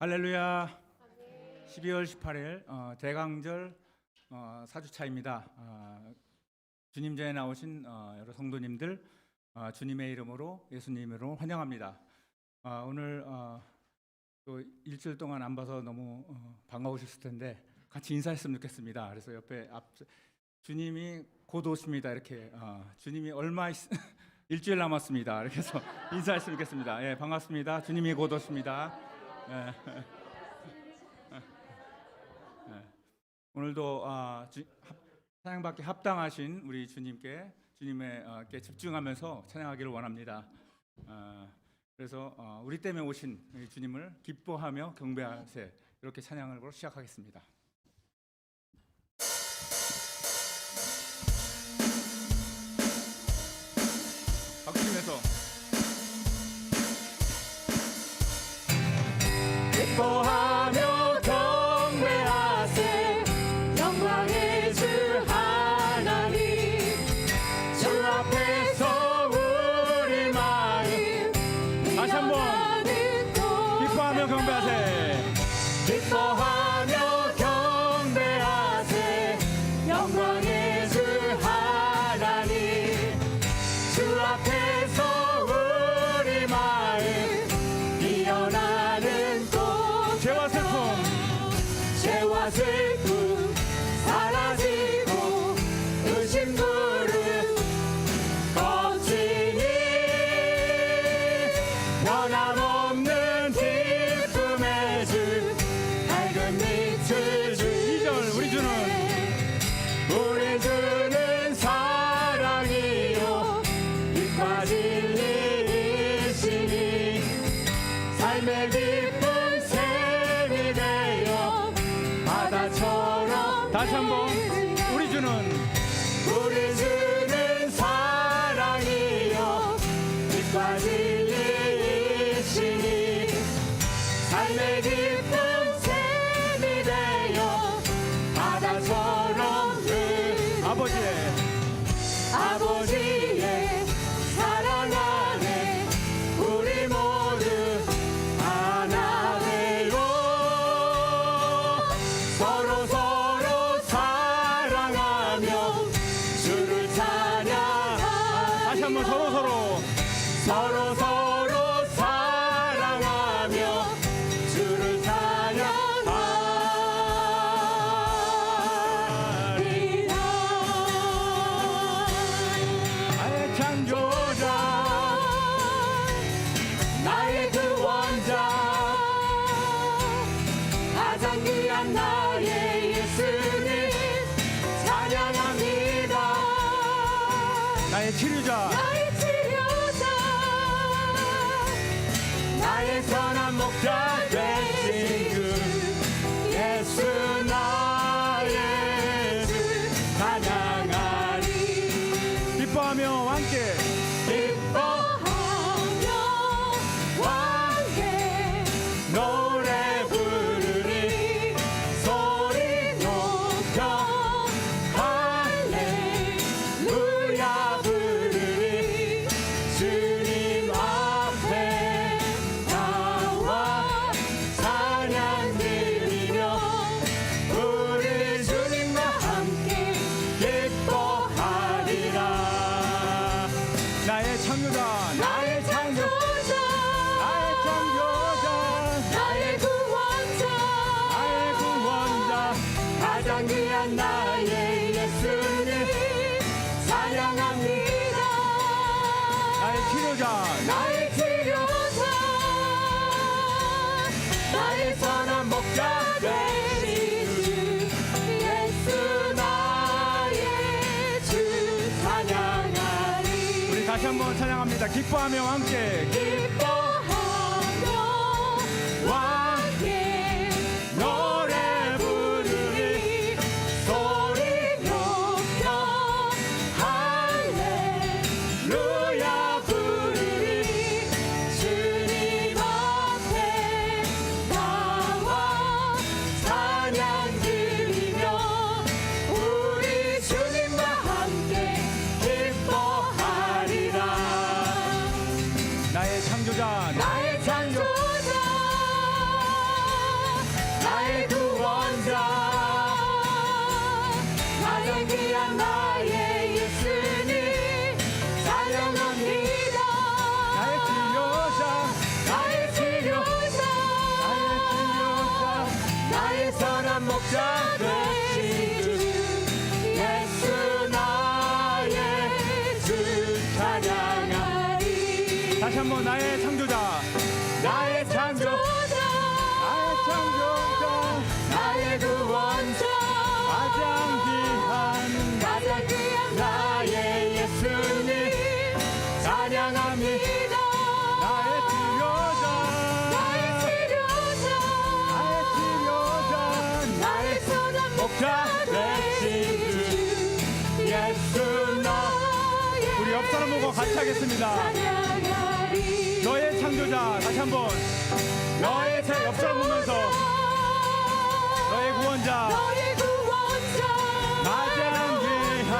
할렐루야. 12월 18일 대강절 4주차입니다. 주님 전에 나오신 여러 성도님들 주님의 이름으로 예수님으로 환영합니다. 오늘 또 일주일 동안 안 봐서 너무 반가우셨을 텐데 같이 인사했으면 좋겠습니다. 그래서 옆에 주님이 곧 오십니다. 이렇게 주님이 일주일 남았습니다. 이렇게 해서 인사했으면 좋겠습니다. 예, 반갑습니다. 주님이 곧 오십니다. 예. 오늘도 찬양받기 합당하신 우리 주님께 주님께 집중하면서 찬양하기를 원합니다. 그래서 우리 때문에 오신 우리 주님을 기뻐하며 경배하세, 이렇게 찬양을 시작하겠습니다. 박수치면서 기뻐하며 경배하세, 영광의 주 하나님, 주 앞에서 우리 마음 다시 한번 기뻐하며 경배하세, 기뻐하며 경배하세, 영광의 주 하나님, 주 앞에서 우리 마음 피어나는 죄와 슬픔 사라지고 의심부름 거치니 변함없는 기쁨의 주, 밝은 빛을 주. 2절 우리 주는 사랑이요 빛과 진리이시니 삶의 기쁨 샘이 되어 바다처럼. 다시 한번 우리 주는 사랑이요 빛과 진리이시니 삶의 기쁨 샘이 되어 바다처럼. 아버지의 사랑 안에 우리 모두 하나 되어 서로 사랑하며 주를 찬양하니. 다시 한번 서로 사랑하며 주를 찬양하리라. 나의 창조자, 나의 구원자, 가장 귀한 나의 예수님 찬양합니다. 나의 치료자, 나의 선한 목자 되신 주 예수 나의 주 찬양하리. 기뻐하며 함께 기뻐하며 함께 노래 부르리, 소리 높여 할렐루야 부르리. 주님 앞에 나와 찬양 드리며 우리 주님과 함께 기뻐하리라. 나의 창조자, 나의 창조자, 나의 구원자, 가장 귀한 나의 예수님 찬양합니다. 나의 치료자, 나의 선한 목자 되신 주 예수 나의 주 찬양하리. 우리 다시 한번 찬양합니다. 기뻐하며 함께 기뻐하며 함께 노래 부르리, 소리 높여 할렐루야 부르리. 주님 앞에 나와 찬양 드리며 우리 주님과 함께 기뻐하리라. 나의 창조자, 나의 예수님 찬양합니다. 나의 치료자, 나의 치료자, 나의 선한 목자 되신 주 예수 나의 주 찬양하리. 다시 한번 나의 창조자, 나의 창조, 나의 창조자, 나의 구원자 가장 귀한 나의 예수님 찬양합니다. 나의 치료자, 나의 치료자, 나의 선한 목자 되신 주 예수 나의 우리 옆 사람 보고 같이 하겠습니다. 찬양하리. 너의 창조자, 다시 한번 너의 옆 사람 보면서 너의 구원자, 너의 구원자 가장 귀한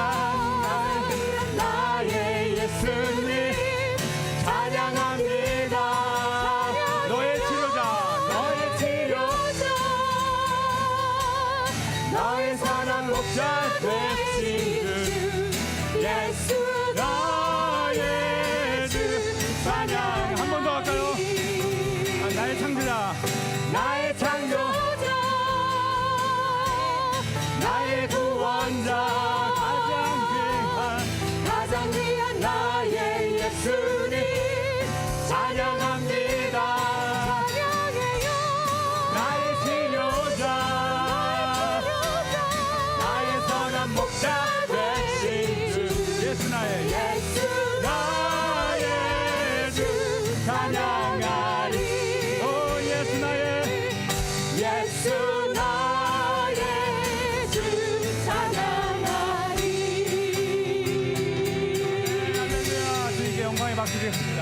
나의 예수님 찬양합니다. 너의 치료자, 너의 선한 목자 되신 주 예수 나의 주 찬양. 한 번 더 할까요? 나의 창조자, 나의 창조자 나의 구원자 가장 귀한 나의 예수님 찬양합니다. 찬양해요. 나의 치료자, 나의 선한 목자 되신 주 예수 나의 예수 나의 주 찬양하리. 오 예수 나의 예수 나의 주 찬양하리. 할렐루야. 주님께 영광의 박수 드리겠습니다.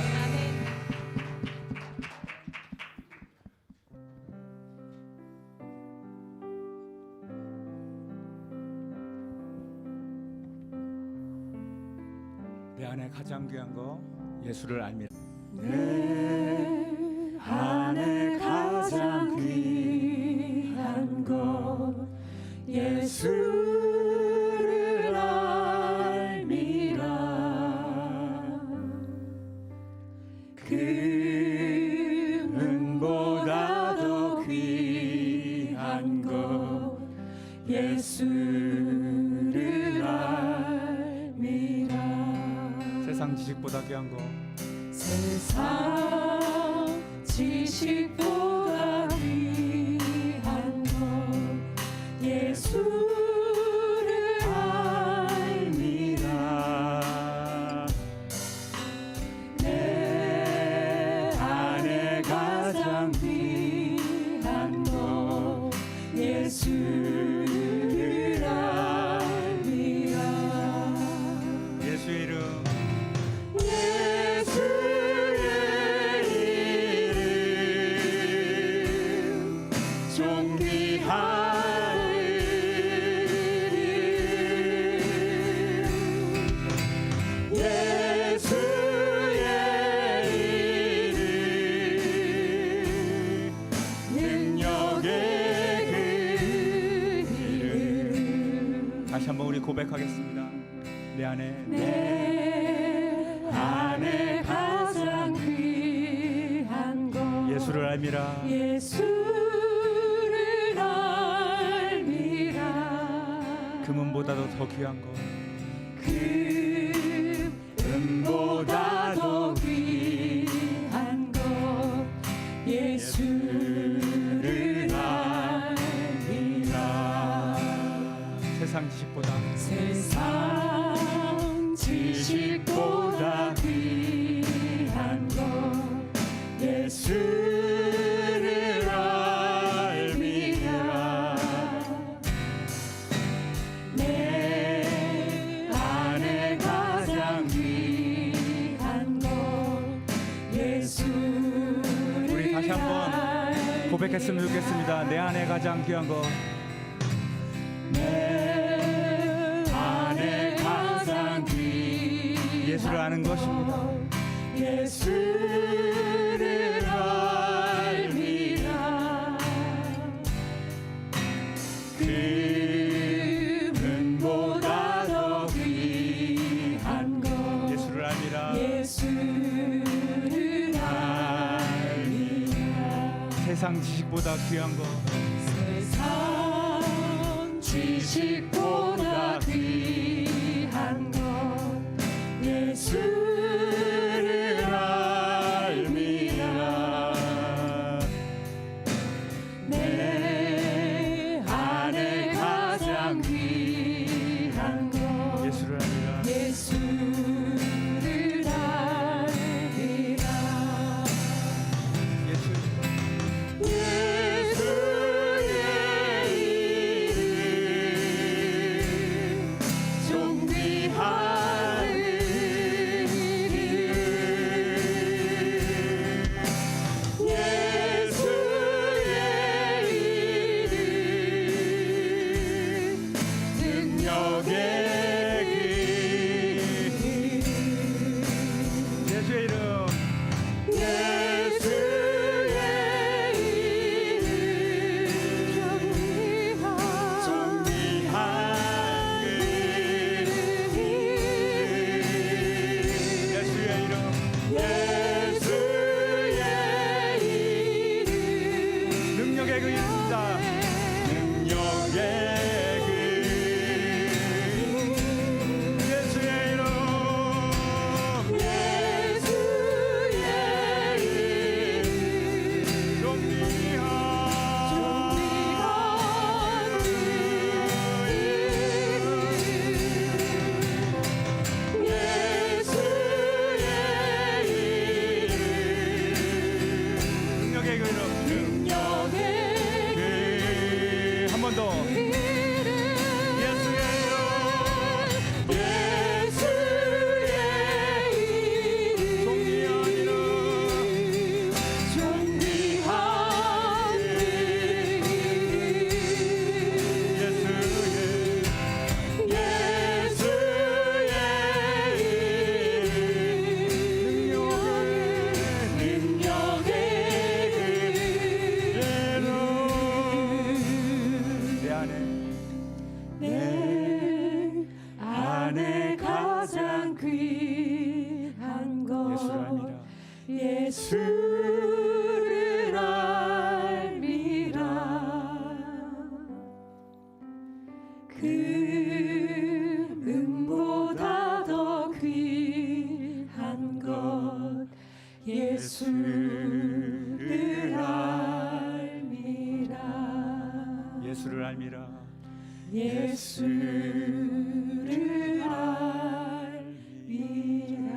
내 안에 가장 귀한 거 예수를 알미라. 내 안에 가장 귀한 것 예수를 알미라. 금은보다 더 귀한 것 예수를 알미라. 세상 지식보다 귀한 거 세상 지식보다 귀한 것 예수를 알미라. 내 안에 가장 귀한 것 예수를 알미라. 예수의 이름 예수의 이름 존귀한 이름. 예수의 이름 능력의 그 이름. 다시 한번 우리 고백하겠습니다. 내 안에 내 안에 가장 귀한 것 예수를 알미라. 예수를 알미라. 금은보다도 더 귀한 거 금보다 더 귀한 것 예수를 알미라. 세상 지식보다 세상 지식보다 귀한 것 예수를 알미라. 내 안에 가장 귀한 것 예수를 우리 다시 한번 고백했으면 좋겠습니다. 내 안에 가장 귀한 거 내 안에 가장 귀한 예수를 아는 것입니다. 예수를 알미라. 금은보다 더 세상 지식보다 귀한 것 세상 지식보다 귀한 것 예수를 알미라. 내 안에 가장 귀한 것 예수를 알리라. 예수를 알미라. 예수 예수의 이름 존귀한 이름 예수의 이름 능력의 예수의 이름 예수의 이름 존귀한 이름 예수의 이름 예수의 이름 능력의 그 이름이다. 능력의 그 예수의 이름 예수의 이름 존귀한 능력의 그 이름 한 번 더 예수의 이름 존귀한 이름 내 안에 가장 귀한 것 예수를 알미라. 예수를 알미라. 그 은보다 더 귀한 것 예수를 알미라. 예수를 알미라. 예수를 알미라.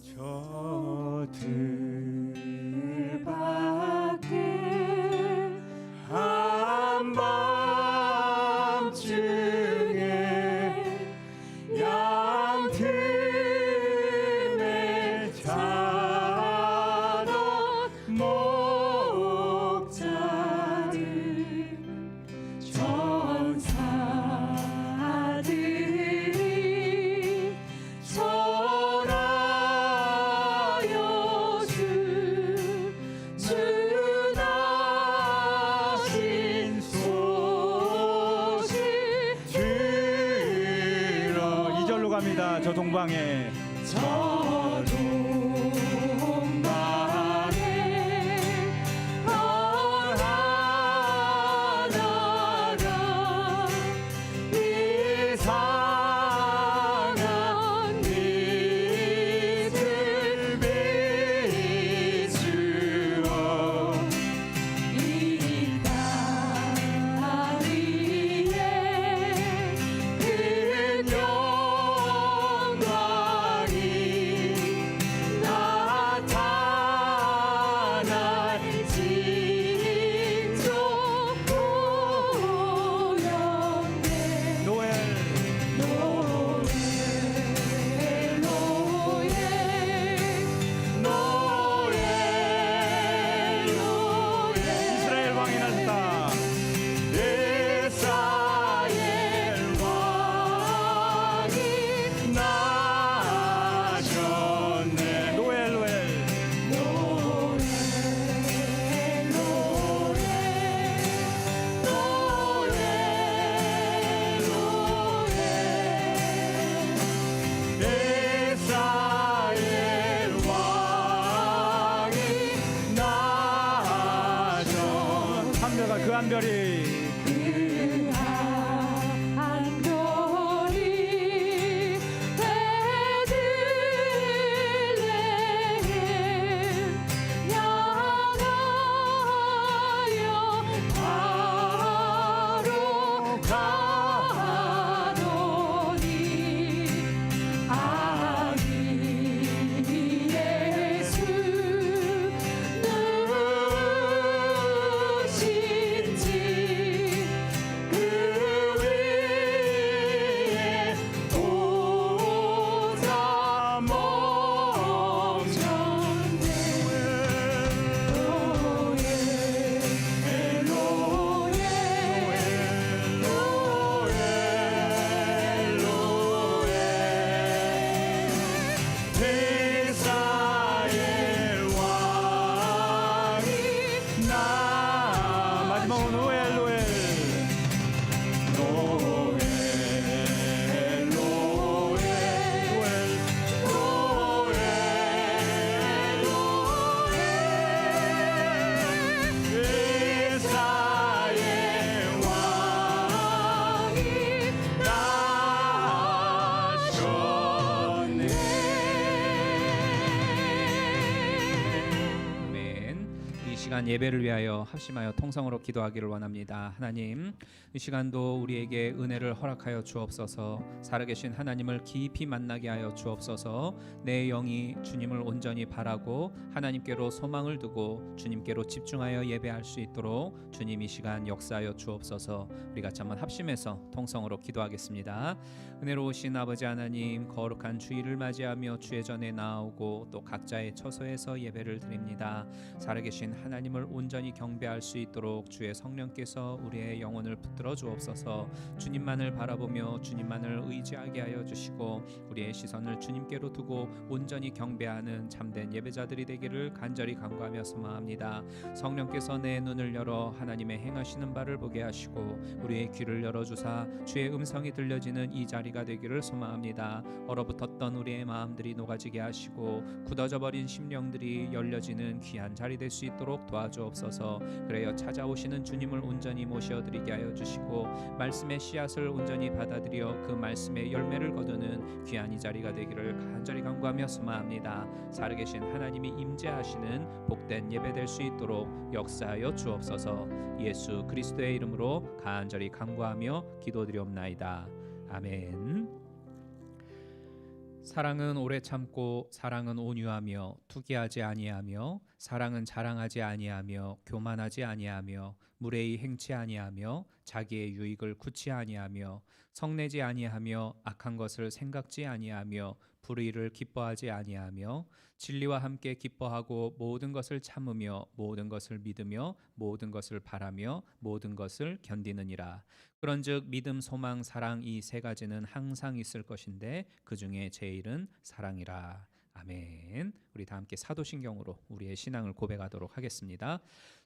저 들밖에 한밤중에 양틈에 자던 목자들 전사들이 전하여 주 나신 소식 들어 2절로 갑니다. 저 동방에 저 동방에 떠나다가 이상한 빛을 비추어 이 땅 위에 큰 영광이 그한 별이 그한 별이 베들레헴 향하여 바로 가더니 아기 예수 누구신지 그 위에 오자 멈췄네. 엘로에 이스라엘 왕이 나 마지막으로 노엘 이스라엘 왕이 나셨네. 아멘. 이 시간 예배를 위하여 합심하여 통성으로 기도하기를 원합니다. 하나님, 이 시간도 우리에게 은혜를 허락하여 주옵소서. 살아계신 하나님을 깊이 만나게 하여 주옵소서. 내 영이 주님을 온전히 바라고 하나님께로 소망을 두고 주님께로 집중하여 예배할 수 있도록 주님 이 시간 역사하여 주옵소서. 우리 같이 한번 합심해서 통성으로 기도하겠습니다. 은혜로우신 아버지 하나님, 거룩한 주일을 맞이하며 주의 전에 나아오고 또 각자의 처소에서 예배를 드립니다. 살아계신 하나님을 온전히 경배할 수 있도록 주의 성령께서 우리의 영혼을 붙들어 주옵소서. 주님만을 바라보며 주님만을 의지하게 하여 주시고 우리의 시선을 주님께로 두고 온전히 경배하는 참된 예배자들이 되기를 간절히 간구하며 소망합니다. 성령께서 내 눈을 열어 하나님의 행하시는 바를 보게 하시고 우리의 귀를 열어주사 주의 음성이 들려지는 이 자리가 되기를 소망합니다. 얼어붙었던 우리의 마음들이 녹아지게 하시고 굳어져 버린 심령들이 열려지는 귀한 자리 될 수 있도록 도와주옵소서. 그래요 찾아오시는 주님을 온전히 모셔드리게 하여 주시고 말씀의 씨앗을 온전히 받아들여 그 말씀의 열매를 거두는 귀한 이 자리가 되기를 간절히 간구하며 소망합니다. 살아계신 하나님이 임재하시는 복된 예배 될 수 있도록 역사하여 주옵소서. 예수 그리스도의 이름으로 간절히 간구하며 기도드리옵나이다. 아멘. 사랑은 오래 참고 사랑은 온유하며 투기하지 아니하며 사랑은 자랑하지 아니하며 교만하지 아니하며 무례히 행치 아니하며 자기의 유익을 굳지 아니하며 성내지 아니하며 악한 것을 생각지 아니하며 불의를 기뻐하지 아니하며 진리와 함께 기뻐하고 모든 것을 참으며 모든 것을 믿으며 모든 것을 바라며 모든 것을 견디느니라. 그런즉 믿음, 소망, 사랑 이 세 가지는 항상 있을 것인데 그 중에 제일은 사랑이라. 아멘. 우리 다 함께 사도신경으로 우리의 신앙을 고백하도록 하겠습니다.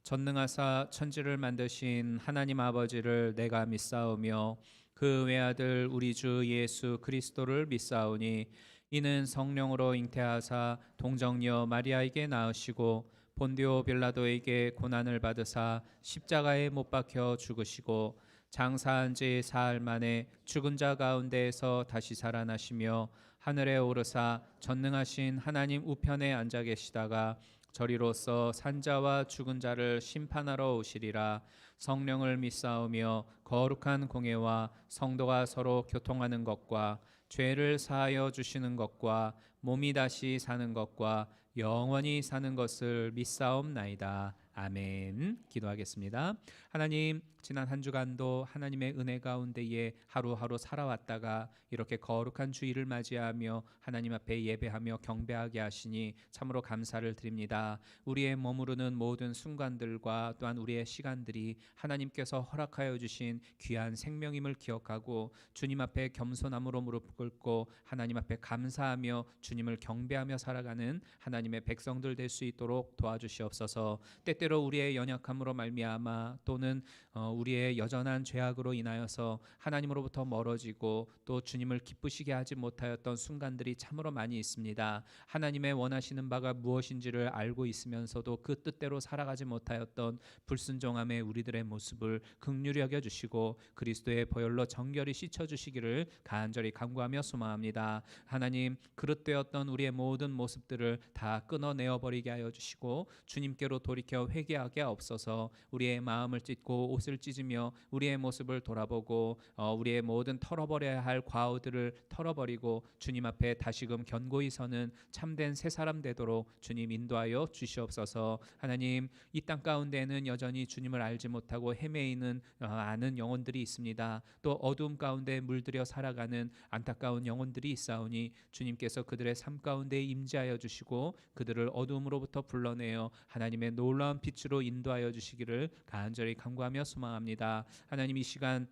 전능하사 천지를 만드신 하나님 아버지를 내가 믿사오며 그 외아들 우리 주 예수 그리스도를 믿사오니 이는 성령으로 잉태하사 동정녀 마리아에게 낳으시고 본디오 빌라도에게 고난을 받으사 십자가에 못 박혀 죽으시고 장사한 지 사흘 만에 죽은 자 가운데에서 다시 살아나시며 하늘에 오르사 전능하신 하나님 우편에 앉아 계시다가 저리로서 산자와 죽은 자를 심판하러 오시리라. 성령을 믿사오며 거룩한 공예와 성도가 서로 교통하는 것과 죄를 사하여 주시는 것과 몸이 다시 사는 것과 영원히 사는 것을 믿사옵나이다. 아멘. 기도하겠습니다. 하나님, 지난 한 주간도 하나님의 은혜 가운데에 하루하루 살아왔다가 이렇게 거룩한 주일을 맞이하며 하나님 앞에 예배하며 경배하게 하시니 참으로 감사를 드립니다. 우리의 머무르는 모든 순간들과 또한 우리의 시간들이 하나님께서 허락하여 주신 귀한 생명임을 기억하고 주님 앞에 겸손함으로 무릎 꿇고 하나님 앞에 감사하며 주님을 경배하며 살아가는 하나님의 백성들 될 수 있도록 도와주시옵소서. 때때로 때때로 우리의 연약함으로 말미암아 또는 우리의 여전한 죄악으로 인하여서 하나님으로부터 멀어지고 또 주님을 기쁘시게 하지 못하였던 순간들이 참으로 많이 있습니다. 하나님의 원하시는 바가 무엇인지를 알고 있으면서도 그 뜻대로 살아가지 못하였던 불순종함의 우리들의 모습을 긍휼히 여겨 주시고 그리스도의 보혈로 정결히 씻어 주시기를 간절히 간구하며 소망합니다. 하나님, 그릇되었던 우리의 모든 모습들을 다 끊어내어 버리게 하여 주시고 주님께로 돌이켜 회개하게 하옵소서. 우리의 마음을 찢고 옷을 찢으며 우리의 모습을 돌아보고 우리의 모든 털어버려야 할 과오들을 털어버리고 주님 앞에 다시금 견고히 서는 참된 새 사람 되도록 주님 인도하여 주시옵소서. 하나님, 이 땅 가운데에는 여전히 주님을 알지 못하고 헤매이는 아는 영혼들이 있습니다. 또 어두움 가운데 물들여 살아가는 안타까운 영혼들이 있사오니 주님께서 그들의 삶 가운데 임재하여 주시고 그들을 어두움으로부터 불러내어 하나님의 놀라운 빛으로 인도하여 주시기를 간절히 간구하며 소망합니다. 하나님, 이 시간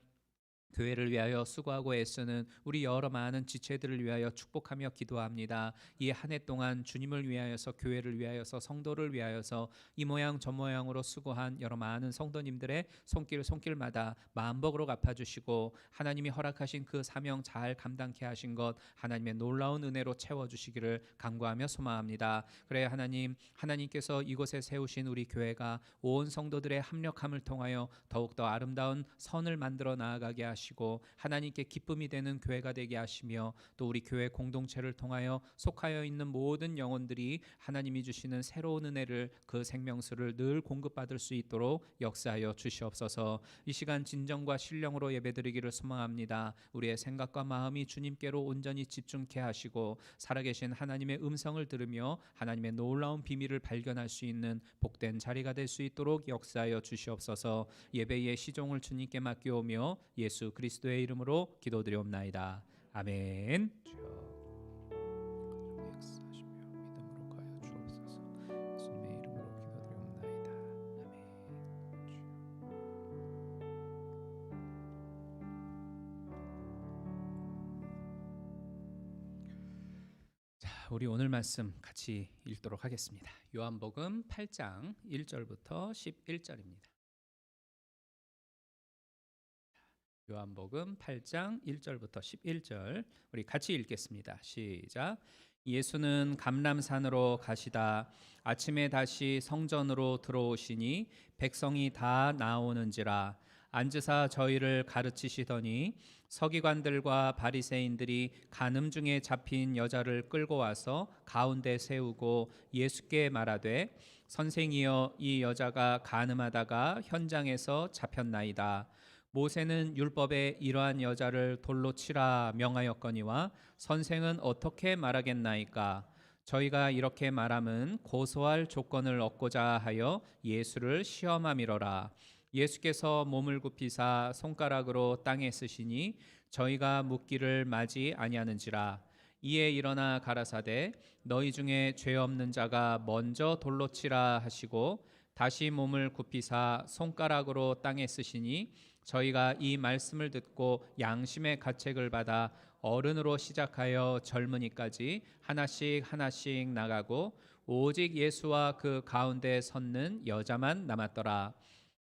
교회를 위하여 수고하고 애쓰는 우리 여러 많은 지체들을 위하여 축복하며 기도합니다. 이 한 해 동안 주님을 위하여서, 교회를 위하여서, 성도를 위하여서 이 모양 저 모양으로 수고한 여러 많은 성도님들의 손길마다 만복으로 갚아주시고 하나님이 허락하신 그 사명 잘 감당케 하신 것 하나님의 놀라운 은혜로 채워주시기를 간구하며 소망합니다. 그래 하나님, 하나님께서 이곳에 세우신 우리 교회가 온 성도들의 합력함을 통하여 더욱더 아름다운 선을 만들어 나아가게 하시고 하나님께 기쁨이 되는 교회가 되게 하시며 또 우리 교회 공동체를 통하여 속하여 있는 모든 영혼들이 하나님이 주시는 새로운 은혜를, 그 생명수를 늘 공급받을 수 있도록 역사하여 주시옵소서. 이 시간 진정과 신령으로 예배드리기를 소망합니다. 우리의 생각과 마음이 주님께로 온전히 집중케 하시고 살아계신 하나님의 음성을 들으며 하나님의 놀라운 비밀을 발견할 수 있는 복된 자리가 될 수 있도록 역사하여 주시옵소서. 예배의 시종을 주님께 맡겨오며 예수 그리스도의 이름으로 기도드리옵나이다. 아멘. 주여 역사하시며 믿음으로 가여 주옵소서. 예수님의 이름으로 기도드리옵나이다. 아멘. 자, 우리 오늘 말씀 같이 읽도록 하겠습니다. 요한복음 8장 1절부터 11절입니다. 요한복음 8장 1절부터 11절 우리 같이 읽겠습니다. 시작. 예수는 감람산으로 가시다 아침에 다시 성전으로 들어오시니 백성이 다 나오는지라 앉으사 저희를 가르치시더니 서기관들과 바리새인들이 간음 중에 잡힌 여자를 끌고 와서 가운데 세우고 예수께 말하되 선생이여 이 여자가 간음하다가 현장에서 잡혔나이다. 모세는 율법에 이러한 여자를 돌로 치라 명하였거니와 선생은 어떻게 말하겠나이까? 저희가 이렇게 말함은 고소할 조건을 얻고자 하여 예수를 시험함이로라. 예수께서 몸을 굽히사 손가락으로 땅에 쓰시니 저희가 묻기를 마지 아니하는지라. 이에 일어나 가라사대 너희 중에 죄 없는 자가 먼저 돌로 치라 하시고 다시 몸을 굽히사 손가락으로 땅에 쓰시니 저희가 이 말씀을 듣고 양심의 가책을 받아 어른으로 시작하여 젊은이까지 하나씩 나가고 오직 예수와 그 가운데 섰는 여자만 남았더라.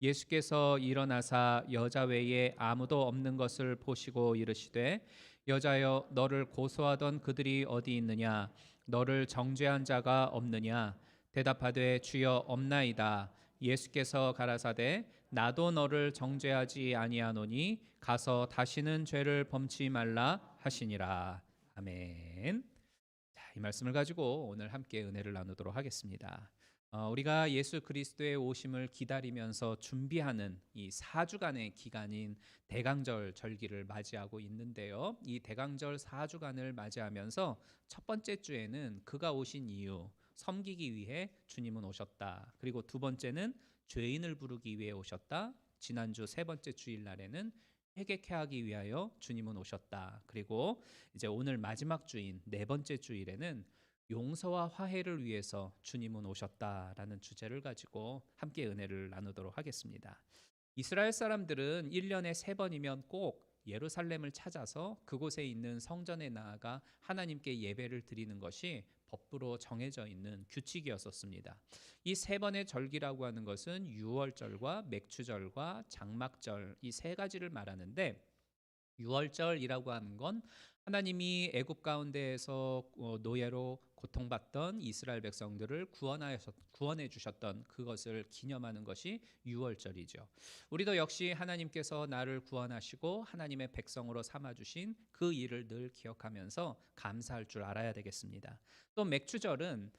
예수께서 일어나사 여자 외에 아무도 없는 것을 보시고 이르시되 여자여 너를 고소하던 그들이 어디 있느냐? 너를 정죄한 자가 없느냐? 대답하되 주여 없나이다. 예수께서 가라사대 나도 너를 정죄하지 아니하노니 가서 다시는 죄를 범치 말라 하시니라. 아멘. 자, 이 말씀을 가지고 오늘 함께 은혜를 나누도록 하겠습니다. 우리가 예수 그리스도의 오심을 기다리면서 준비하는 이 4주간의 기간인 대강절 절기를 맞이하고 있는데요. 이 대강절 4주간을 맞이하면서 첫 번째 주에는 그가 오신 이유, 섬기기 위해 주님은 오셨다. 그리고 두 번째는 죄인을 부르기 위해 오셨다. 지난주 세 번째 주일날에는 회개케 하기 위하여 주님은 오셨다. 그리고 이제 오늘 마지막 주인 네 번째 주일에는 용서와 화해를 위해서 주님은 오셨다라는 주제를 가지고 함께 은혜를 나누도록 하겠습니다. 이스라엘 사람들은 1년에 3번이면 꼭 예루살렘을 찾아서 그곳에 있는 성전에 나아가 하나님께 예배를 드리는 것이 법부로 정해져 있는 규칙이었었습니다. 이 세 번의 절기라고 하는 것은 유월절과 맥추절과 장막절 이 세 가지를 말하는데 유월절이라고 하는 건 하나님이 애굽 가운데에서 노예로 고통받던 이스라엘 백성들을 구원해 주셨던 그것을 기념하는 것이 유월절이죠. 우리도 역시 하나님께서 나를 구원하시고 하나님의 백성으로 삼아 주신 그 일을 늘 기억하면서 감사할 줄 알아야 되겠습니다. 또 맥추절은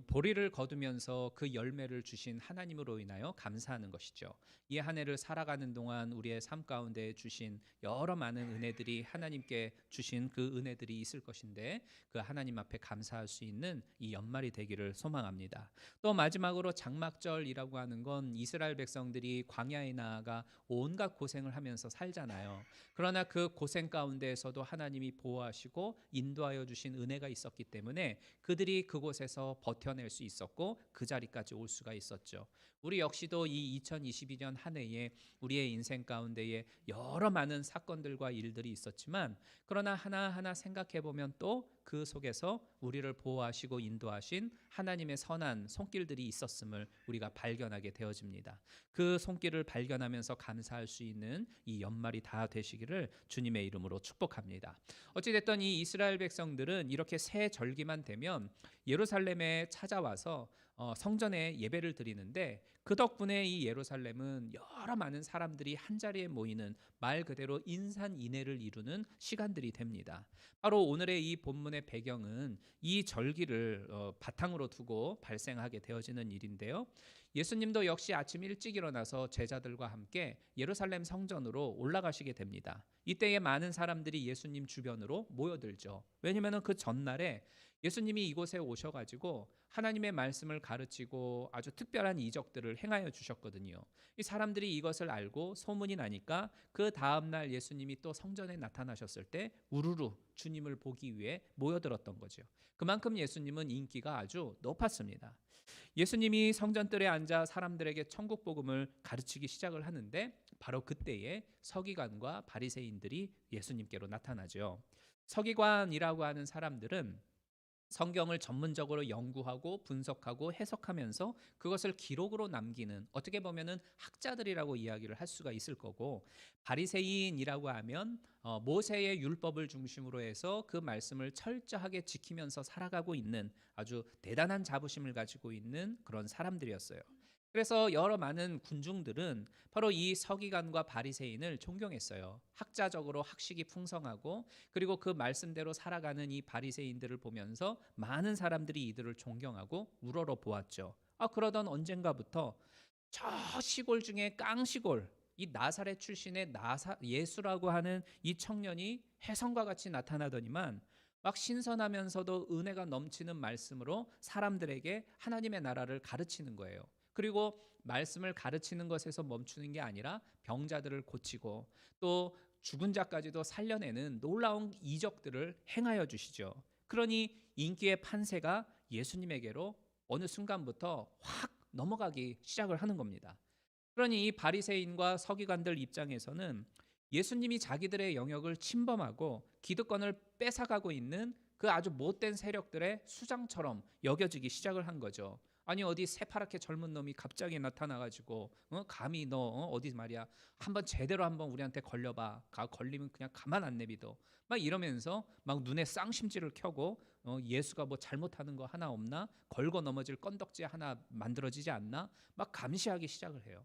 보리를 거두면서 그 열매를 주신 하나님으로 인하여 감사하는 것이죠. 이 한 해를 살아가는 동안 우리의 삶 가운데 주신 여러 많은 은혜들이 하나님께 주신 그 은혜들이 있을 것인데 그 하나님 앞에 감사할 수 있는 이 연말이 되기를 소망합니다. 또 마지막으로 장막절이라고 하는 건 이스라엘 백성들이 광야에 나아가 온갖 고생을 하면서 살잖아요. 그러나 그 고생 가운데에서도 하나님이 보호하시고 인도하여 주신 은혜가 있었기 때문에 그들이 그곳에서 버텨낼 수 있었고 그 자리까지 올 수가 있었죠. 우리 역시도 이 2022년 한 해에 우리의 인생 가운데에 여러 많은 사건들과 일들이 있었지만 그러나 하나하나 생각해 보면 또 그 속에서 우리를 보호하시고 인도하신 하나님의 선한 손길들이 있었음을 우리가 발견하게 되어집니다. 그 손길을 발견하면서 감사할 수 있는 이 연말이 다 되시기를 주님의 이름으로 축복합니다. 어찌됐든 이 이스라엘 백성들은 이렇게 새 절기만 되면 예루살렘에 찾아와서 성전에 예배를 드리는데 그 덕분에 이 예루살렘은 여러 많은 사람들이 한자리에 모이는 말 그대로 인산인해를 이루는 시간들이 됩니다. 바로 오늘의 이 본문의 배경은 이 절기를 바탕으로 두고 발생하게 되어지는 일인데요. 예수님도 역시 아침 일찍 일어나서 제자들과 함께 예루살렘 성전으로 올라가시게 됩니다. 이때에 많은 사람들이 예수님 주변으로 모여들죠. 왜냐하면 그 전날에 예수님이 이곳에 오셔가지고 하나님의 말씀을 가르치고 아주 특별한 이적들을 행하여 주셨거든요. 이 사람들이 이것을 알고 소문이 나니까 그 다음날 예수님이 또 성전에 나타나셨을 때 우르르 주님을 보기 위해 모여들었던 거죠. 그만큼 예수님은 인기가 아주 높았습니다. 예수님이 성전뜰에 앉아 사람들에게 천국 복음을 가르치기 시작을 하는데 바로 그때에 서기관과 바리새인들이 예수님께로 나타나죠. 서기관이라고 하는 사람들은 성경을 전문적으로 연구하고 분석하고 해석하면서 그것을 기록으로 남기는 어떻게 보면은 학자들이라고 이야기를 할 수가 있을 거고 바리새인이라고 하면 모세의 율법을 중심으로 해서 그 말씀을 철저하게 지키면서 살아가고 있는 아주 대단한 자부심을 가지고 있는 그런 사람들이었어요. 그래서 여러 많은 군중들은 바로 이 서기관과 바리새인을 존경했어요. 학자적으로 학식이 풍성하고 그리고 그 말씀대로 살아가는 이 바리새인들을 보면서 많은 사람들이 이들을 존경하고 우러러 보았죠. 그러던 언젠가부터 저 시골 중에 깡시골 이 나사렛 출신의 예수라고 하는 이 청년이 혜성과 같이 나타나더니만 막 신선하면서도 은혜가 넘치는 말씀으로 사람들에게 하나님의 나라를 가르치는 거예요. 그리고 말씀을 가르치는 것에서 멈추는 게 아니라 병자들을 고치고 또 죽은 자까지도 살려내는 놀라운 이적들을 행하여 주시죠. 그러니 인기의 판세가 예수님에게로 어느 순간부터 확 넘어가기 시작을 하는 겁니다. 그러니 이 바리새인과 서기관들 입장에서는 예수님이 자기들의 영역을 침범하고 기득권을 뺏어가고 있는 그 아주 못된 세력들의 수장처럼 여겨지기 시작을 한 거죠. 아니 어디 새파랗게 젊은 놈이 갑자기 나타나가지고 감히 너 어디 말이야 한번 제대로 한번 우리한테 걸려봐. 걸리면 그냥 가만 안 내비둬. 막 이러면서 막 눈에 쌍심지를 켜고 예수가 뭐 잘못하는 거 하나 없나? 걸고 넘어질 건덕지 하나 만들어지지 않나? 막 감시하기 시작을 해요.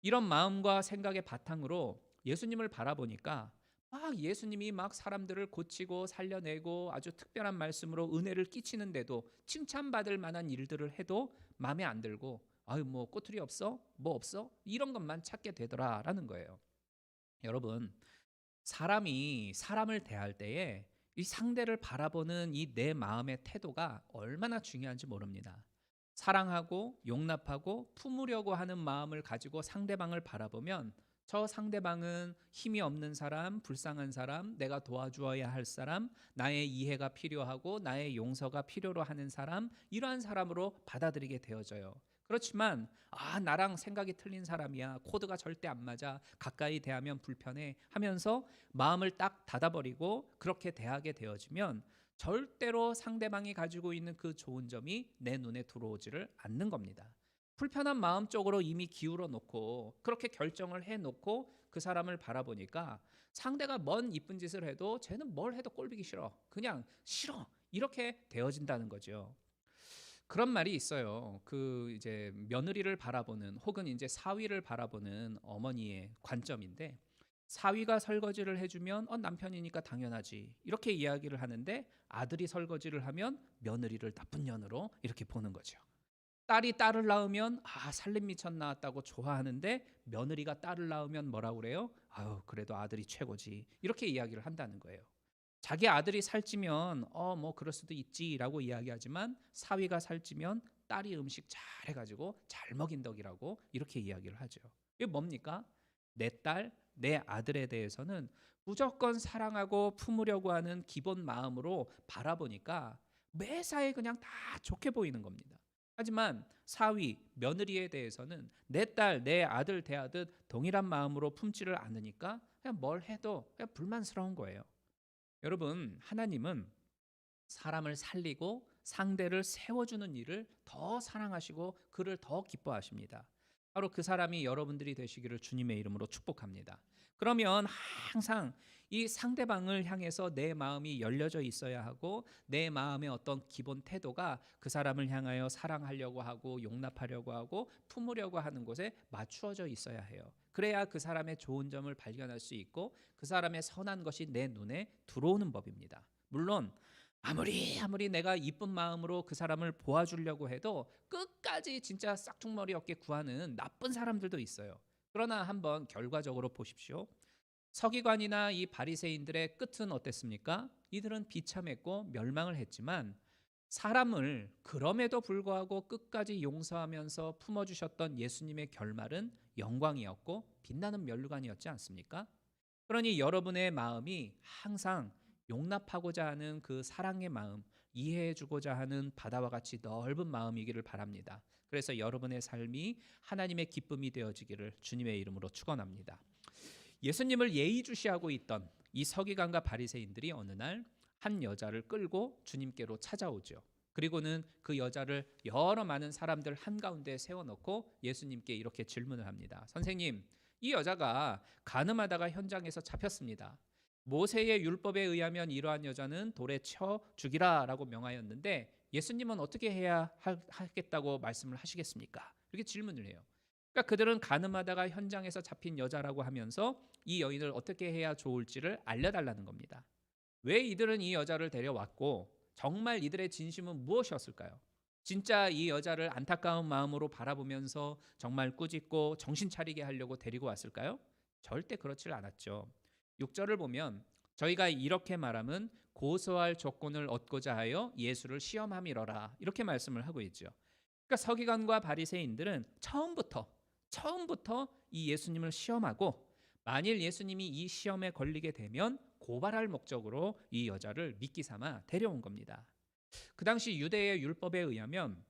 이런 마음과 생각의 바탕으로 예수님을 바라보니까 막 예수님이 막 사람들을 고치고 살려내고 아주 특별한 말씀으로 은혜를 끼치는데도 칭찬받을 만한 일들을 해도 마음에 안 들고 아유 뭐 꼬투리 없어? 뭐 없어? 이런 것만 찾게 되더라라는 거예요. 여러분 사람이 사람을 대할 때에 이 상대를 바라보는 이 내 마음의 태도가 얼마나 중요한지 모릅니다. 사랑하고 용납하고 품으려고 하는 마음을 가지고 상대방을 바라보면 저 상대방은 힘이 없는 사람, 불쌍한 사람, 내가 도와주어야 할 사람, 나의 이해가 필요하고 나의 용서가 필요로 하는 사람, 이러한 사람으로 받아들이게 되어져요. 그렇지만 나랑 생각이 틀린 사람이야, 코드가 절대 안 맞아, 가까이 대하면 불편해 하면서 마음을 딱 닫아버리고 그렇게 대하게 되어지면 절대로 상대방이 가지고 있는 그 좋은 점이 내 눈에 들어오지를 않는 겁니다. 불편한 마음 쪽으로 이미 기울어 놓고 그렇게 결정을 해 놓고 그 사람을 바라보니까 상대가 뭔 이쁜 짓을 해도 쟤는 뭘 해도 꼴보기 싫어. 그냥 싫어. 이렇게 되어진다는 거죠. 그런 말이 있어요. 그 이제 며느리를 바라보는 혹은 이제 사위를 바라보는 어머니의 관점인데, 사위가 설거지를 해주면 남편이니까 당연하지 이렇게 이야기를 하는데, 아들이 설거지를 하면 며느리를 나쁜 년으로 이렇게 보는 거죠. 딸이 딸을 낳으면 살림미천 낳았다고 좋아하는데, 며느리가 딸을 낳으면 뭐라고 그래요? 아유 그래도 아들이 최고지 이렇게 이야기를 한다는 거예요. 자기 아들이 살찌면 뭐 그럴 수도 있지라고 이야기하지만, 사위가 살찌면 딸이 음식 잘 해가지고 잘 먹인 덕이라고 이렇게 이야기를 하죠. 이게 뭡니까? 내 딸, 내 아들에 대해서는 무조건 사랑하고 품으려고 하는 기본 마음으로 바라보니까 매사에 그냥 다 좋게 보이는 겁니다. 하지만 사위, 며느리에 대해서는 내 딸, 내 아들 대하듯 동일한 마음으로 품지를 않으니까 그냥 뭘 해도 그냥 불만스러운 거예요. 여러분, 하나님은 사람을 살리고 상대를 세워주는 일을 더 사랑하시고 그를 더 기뻐하십니다. 바로 그 사람이 여러분들이 되시기를 주님의 이름으로 축복합니다. 그러면 항상 이 상대방을 향해서 내 마음이 열려져 있어야 하고, 내 마음의 어떤 기본 태도가 그 사람을 향하여 사랑하려고 하고 용납하려고 하고 품으려고 하는 곳에 맞추어져 있어야 해요. 그래야 그 사람의 좋은 점을 발견할 수 있고 그 사람의 선한 것이 내 눈에 들어오는 법입니다. 물론 아무리 내가 이쁜 마음으로 그 사람을 보아주려고 해도 끝까지 진짜 싹퉁머리 없게 구하는 나쁜 사람들도 있어요. 그러나 한번 결과적으로 보십시오. 서기관이나 이 바리새인들의 끝은 어땠습니까? 이들은 비참했고 멸망을 했지만, 사람을 그럼에도 불구하고 끝까지 용서하면서 품어주셨던 예수님의 결말은 영광이었고 빛나는 면류관이었지 않습니까? 그러니 여러분의 마음이 항상 용납하고자 하는 그 사랑의 마음, 이해해주고자 하는 바다와 같이 넓은 마음이기를 바랍니다. 그래서 여러분의 삶이 하나님의 기쁨이 되어지기를 주님의 이름으로 축원합니다. 예수님을 예의주시하고 있던 이 서기관과 바리새인들이 어느 날 한 여자를 끌고 주님께로 찾아오죠. 그리고는 그 여자를 여러 많은 사람들 한가운데 세워놓고 예수님께 이렇게 질문을 합니다. 선생님, 이 여자가 간음하다가 현장에서 잡혔습니다. 모세의 율법에 의하면 이러한 여자는 돌에 쳐 죽이라 라고 명하였는데, 예수님은 어떻게 해야 하겠다고 말씀을 하시겠습니까? 이렇게 질문을 해요. 그러니까 그들은 간음하다가 현장에서 잡힌 여자라고 하면서 이 여인을 어떻게 해야 좋을지를 알려달라는 겁니다. 왜 이들은 이 여자를 데려왔고 정말 이들의 진심은 무엇이었을까요? 진짜 이 여자를 안타까운 마음으로 바라보면서 정말 꾸짖고 정신 차리게 하려고 데리고 왔을까요? 절대 그렇지 않았죠. 6절을 보면 저희가 이렇게 말함은 고소할 조건을 얻고자 하여 예수를 시험함이러라 이렇게 말씀을 하고 있죠. 그러니까 서기관과 바리새인들은 처음부터 이 예수님을 시험하고, 만일 예수님이 이 시험에 걸리게 되면 고발할 목적으로 이 여자를 미끼 삼아 데려온 겁니다. 그 당시 유대의 율법에 의하면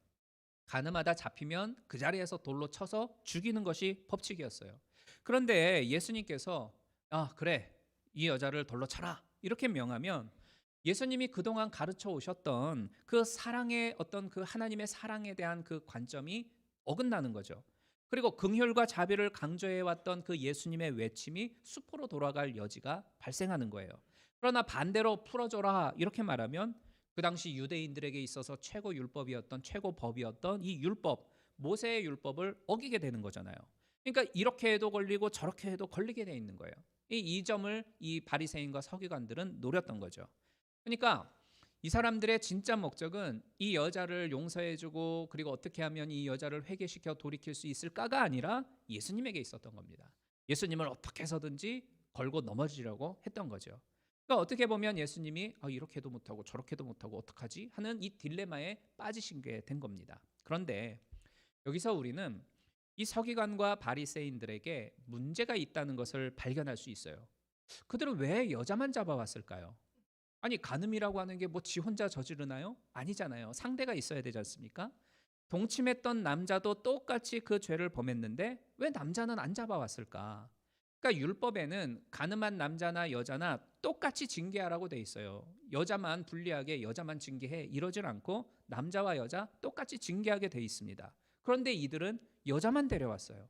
간음하다 잡히면 그 자리에서 돌로 쳐서 죽이는 것이 법칙이었어요. 그런데 예수님께서 그래, 이 여자를 돌로 쳐라 이렇게 명하면 예수님이 그동안 가르쳐 오셨던 그 사랑의 어떤 그 하나님의 사랑에 대한 그 관점이 어긋나는 거죠. 그리고 긍휼과 자비를 강조해왔던 그 예수님의 외침이 수포로 돌아갈 여지가 발생하는 거예요. 그러나 반대로 풀어줘라 이렇게 말하면 그 당시 유대인들에게 있어서 최고 율법이었던, 최고 법이었던 이 율법, 모세의 율법을 어기게 되는 거잖아요. 그러니까 이렇게 해도 걸리고 저렇게 해도 걸리게 돼 있는 거예요. 이 점을 이 바리새인과 서기관들은 노렸던 거죠. 그러니까 이 사람들의 진짜 목적은 이 여자를 용서해주고 그리고 어떻게 하면 이 여자를 회개시켜 돌이킬 수 있을까가 아니라 예수님에게 있었던 겁니다. 예수님을 어떻게 해서든지 걸고 넘어지려고 했던 거죠. 그러니까 어떻게 보면 예수님이 이렇게도 못하고 저렇게도 못하고 어떡하지 하는 이 딜레마에 빠지신 게 된 겁니다. 그런데 여기서 우리는 이 서기관과 바리새인들에게 문제가 있다는 것을 발견할 수 있어요. 그들은 왜 여자만 잡아왔을까요? 아니, 간음이라고 하는 게 뭐 지 혼자 저지르나요? 아니잖아요. 상대가 있어야 되지 않습니까? 동침했던 남자도 똑같이 그 죄를 범했는데 왜 남자는 안 잡아왔을까? 그러니까 율법에는 가늠한 남자나 여자나 똑같이 징계하라고 돼 있어요. 여자만 불리하게 여자만 징계해 이러질 않고 남자와 여자 똑같이 징계하게 돼 있습니다. 그런데 이들은 여자만 데려왔어요.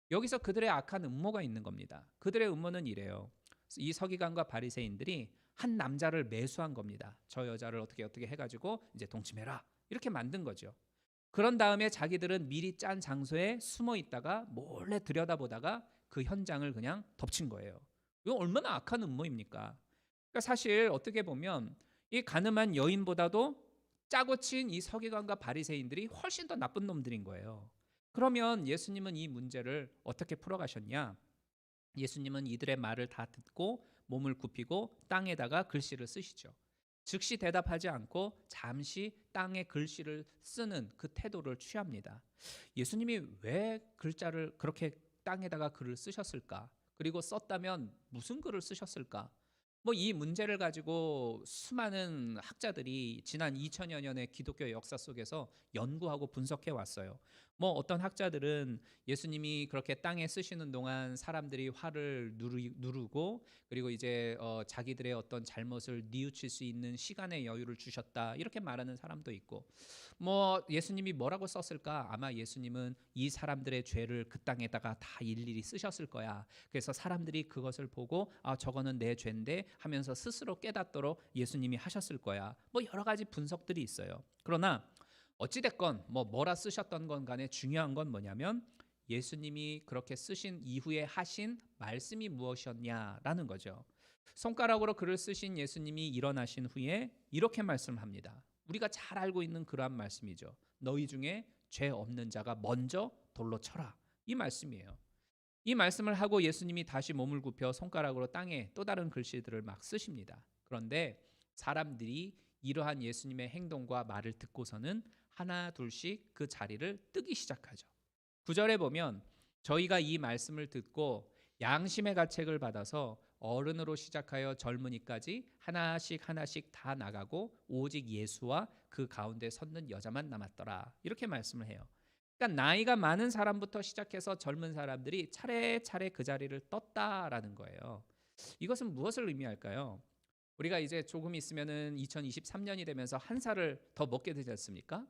여기서 그들의 악한 음모가 있는 겁니다. 그들의 음모는 이래요. 이 서기관과 바리새인들이 한 남자를 매수한 겁니다. 저 여자를 어떻게 해가지고 이제 동침해라 이렇게 만든 거죠. 그런 다음에 자기들은 미리 짠 장소에 숨어 있다가 몰래 들여다보다가 그 현장을 그냥 덮친 거예요. 이거 얼마나 악한 음모입니까? 그러니까 사실 어떻게 보면 이 가늠한 여인보다도 짜고 친 이 서기관과 바리새인들이 훨씬 더 나쁜 놈들인 거예요. 그러면 예수님은 이 문제를 어떻게 풀어가셨냐? 예수님은 이들의 말을 다 듣고 몸을 굽히고 땅에다가 글씨를 쓰시죠. 즉시 대답하지 않고 잠시 땅에 글씨를 쓰는 그 태도를 취합니다. 예수님이 왜 글자를 그렇게 땅에다가 글을 쓰셨을까? 그리고 썼다면 무슨 글을 쓰셨을까? 뭐 이 문제를 가지고 수많은 학자들이 지난 2000여 년의 기독교 역사 속에서 연구하고 분석해 왔어요. 뭐 어떤 학자들은 예수님이 그렇게 땅에 쓰시는 동안 사람들이 화를 누르고 그리고 이제 자기들의 어떤 잘못을 뉘우칠 수 있는 시간의 여유를 주셨다 이렇게 말하는 사람도 있고, 뭐 예수님이 뭐라고 썼을까? 아마 예수님은 이 사람들의 죄를 그 땅에다가 다 일일이 쓰셨을 거야. 그래서 사람들이 그것을 보고 아 저거는 내 죄인데 하면서 스스로 깨닫도록 예수님이 하셨을 거야. 뭐 여러 가지 분석들이 있어요. 그러나 어찌됐건 뭐라 쓰셨던 건 간에 중요한 건 뭐냐면 예수님이 그렇게 쓰신 이후에 하신 말씀이 무엇이었냐라는 거죠. 손가락으로 글을 쓰신 예수님이 일어나신 후에 이렇게 말씀합니다. 우리가 잘 알고 있는 그러한 말씀이죠. 너희 중에 죄 없는 자가 먼저 돌로 쳐라. 이 말씀이에요. 이 말씀을 하고 예수님이 다시 몸을 굽혀 손가락으로 땅에 또 다른 글씨들을 막 쓰십니다. 그런데 사람들이 이러한 예수님의 행동과 말을 듣고서는 하나 둘씩 그 자리를 뜨기 시작하죠. 9절에 보면 저희가 이 말씀을 듣고 양심의 가책을 받아서 어른으로 시작하여 젊은이까지 하나씩 다 나가고 오직 예수와 그 가운데 섰는 여자만 남았더라. 이렇게 말씀을 해요. 그러니까 나이가 많은 사람부터 시작해서 젊은 사람들이 차례차례 그 자리를 떴다라는 거예요. 이것은 무엇을 의미할까요? 우리가 이제 조금 있으면은 2023년이 되면서 한 살을 더 먹게 되지 않습니까?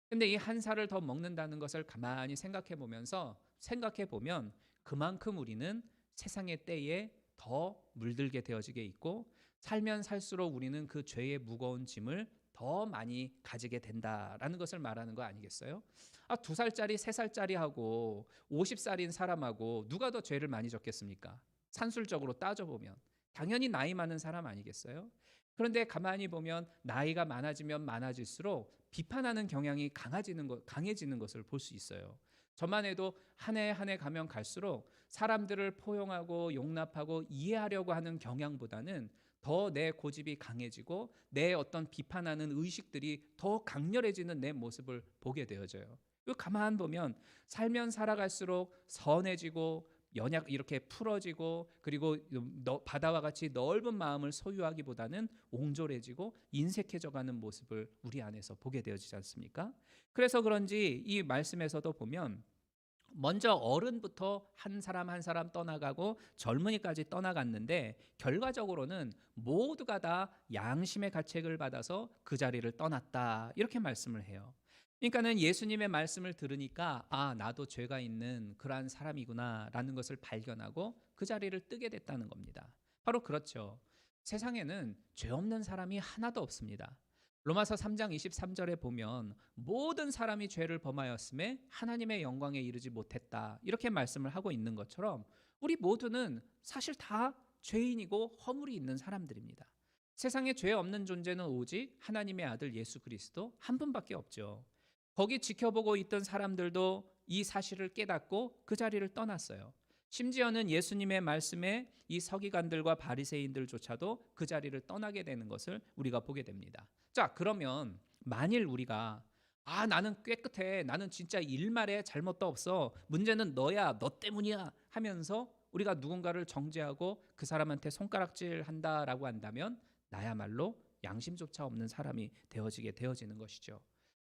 근데 이 한 살을 더 먹는다는 것을 가만히 생각해 보면 그만큼 우리는 세상의 때에 더 물들게 되어지게 있고 살면 살수록 우리는 그 죄의 무거운 짐을 더 많이 가지게 된다라는 것을 말하는 거 아니겠어요? 2살짜리, 3살짜리하고 50살인 사람하고 누가 더 죄를 많이 졌겠습니까? 산술적으로 따져보면 당연히 나이 많은 사람 아니겠어요? 그런데 가만히 보면 나이가 많아지면 많아질수록 비판하는 경향이 강해지는 것을 볼 수 있어요. 저만 해도 한 해 한 해 가면 갈수록 사람들을 포용하고 용납하고 이해하려고 하는 경향보다는 더 내 고집이 강해지고 내 어떤 비판하는 의식들이 더 강렬해지는 내 모습을 보게 되어져요. 가만 보면 살면 살아갈수록 선해지고 연약 이렇게 풀어지고 그리고 바다와 같이 넓은 마음을 소유하기보다는 옹졸해지고 인색해져가는 모습을 우리 안에서 보게 되어지지 않습니까? 그래서 그런지 이 말씀에서도 보면 먼저 어른부터 한 사람 한 사람 떠나가고 젊은이까지 떠나갔는데 결과적으로는 모두가 다 양심의 가책을 받아서 그 자리를 떠났다 이렇게 말씀을 해요. 그러니까는 예수님의 말씀을 들으니까 나도 죄가 있는 그러한 사람이구나라는 것을 발견하고 그 자리를 뜨게 됐다는 겁니다. 바로 그렇죠. 세상에는 죄 없는 사람이 하나도 없습니다. 로마서 3장 23절에 보면 모든 사람이 죄를 범하였음에 하나님의 영광에 이르지 못했다 이렇게 말씀을 하고 있는 것처럼 우리 모두는 사실 다 죄인이고 허물이 있는 사람들입니다. 세상에 죄 없는 존재는 오직 하나님의 아들 예수 그리스도 한 분밖에 없죠. 거기 지켜보고 있던 사람들도 이 사실을 깨닫고 그 자리를 떠났어요. 심지어는 예수님의 말씀에 이 서기관들과 바리새인들조차도 그 자리를 떠나게 되는 것을 우리가 보게 됩니다. 자, 그러면 만일 우리가 나는 깨끗해, 나는 진짜 일말에 잘못도 없어, 문제는 너야, 너 때문이야 하면서 우리가 누군가를 정죄하고 그 사람한테 손가락질 한다라고 한다면 나야말로 양심조차 없는 사람이 되어지는 것이죠.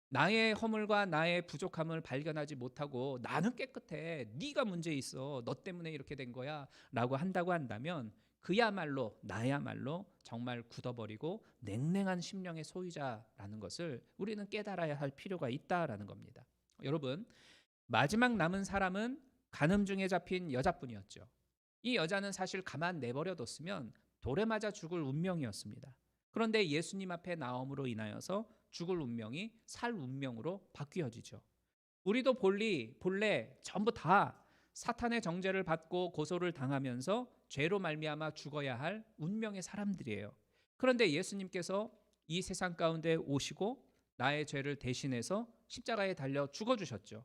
나의 허물과 나의 부족함을 발견하지 못하고 나는 깨끗해, 네가 문제 있어, 너 때문에 이렇게 된 거야 라고 한다고 한다면 그야말로 나야말로 정말 굳어버리고 냉랭한 심령의 소유자라는 것을 우리는 깨달아야 할 필요가 있다라는 겁니다. 여러분, 마지막 남은 사람은 간음 중에 잡힌 여자뿐이었죠. 이 여자는 사실 가만 내버려뒀으면 돌에 맞아 죽을 운명이었습니다. 그런데 예수님 앞에 나옴으로 인하여서 죽을 운명이 살 운명으로 바뀌어지죠. 우리도 본래 전부 다 사탄의 정죄를 받고 고소를 당하면서 죄로 말미암아 죽어야 할 운명의 사람들이에요. 그런데 예수님께서 이 세상 가운데 오시고 나의 죄를 대신해서 십자가에 달려 죽어주셨죠.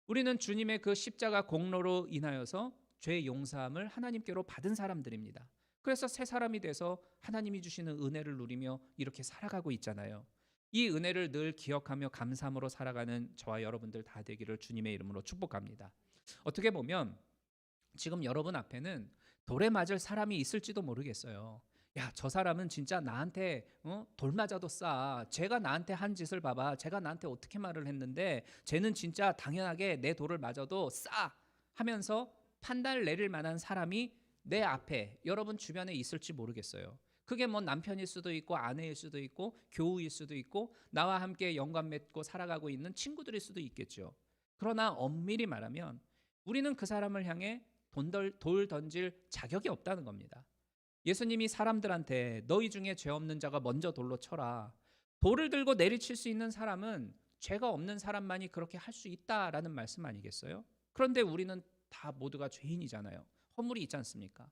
우리는 주님의 그 십자가 공로로 인하여서 죄 용서함을 하나님께로 받은 사람들입니다. 그래서 새 사람이 돼서 하나님이 주시는 은혜를 누리며 이렇게 살아가고 있잖아요. 이 은혜를 늘 기억하며 감사함으로 살아가는 저와 여러분들 다 되기를 주님의 이름으로 축복합니다. 어떻게 보면 지금 여러분 앞에는 돌에 맞을 사람이 있을지도 모르겠어요. 야, 저 사람은 진짜 나한테 돌 맞아도 싸. 쟤가 나한테 한 짓을 봐봐. 쟤가 나한테 어떻게 말을 했는데 쟤는 진짜 당연하게 내 돌을 맞아도 싸 하면서 판단을 내릴 만한 사람이 내 앞에 여러분 주변에 있을지 모르겠어요. 그게 뭐 남편일 수도 있고 아내일 수도 있고 교우일 수도 있고 나와 함께 연관 맺고 살아가고 있는 친구들일 수도 있겠죠. 그러나 엄밀히 말하면 우리는 그 사람을 향해 돌 던질 자격이 없다는 겁니다. 예수님이 사람들한테 너희 중에 죄 없는 자가 먼저 돌로 쳐라. 돌을 들고 내리칠 수 있는 사람은 죄가 없는 사람만이 그렇게 할 수 있다라는 말씀 아니겠어요? 그런데 우리는 다 모두가 죄인이잖아요. 허물이 있지 않습니까?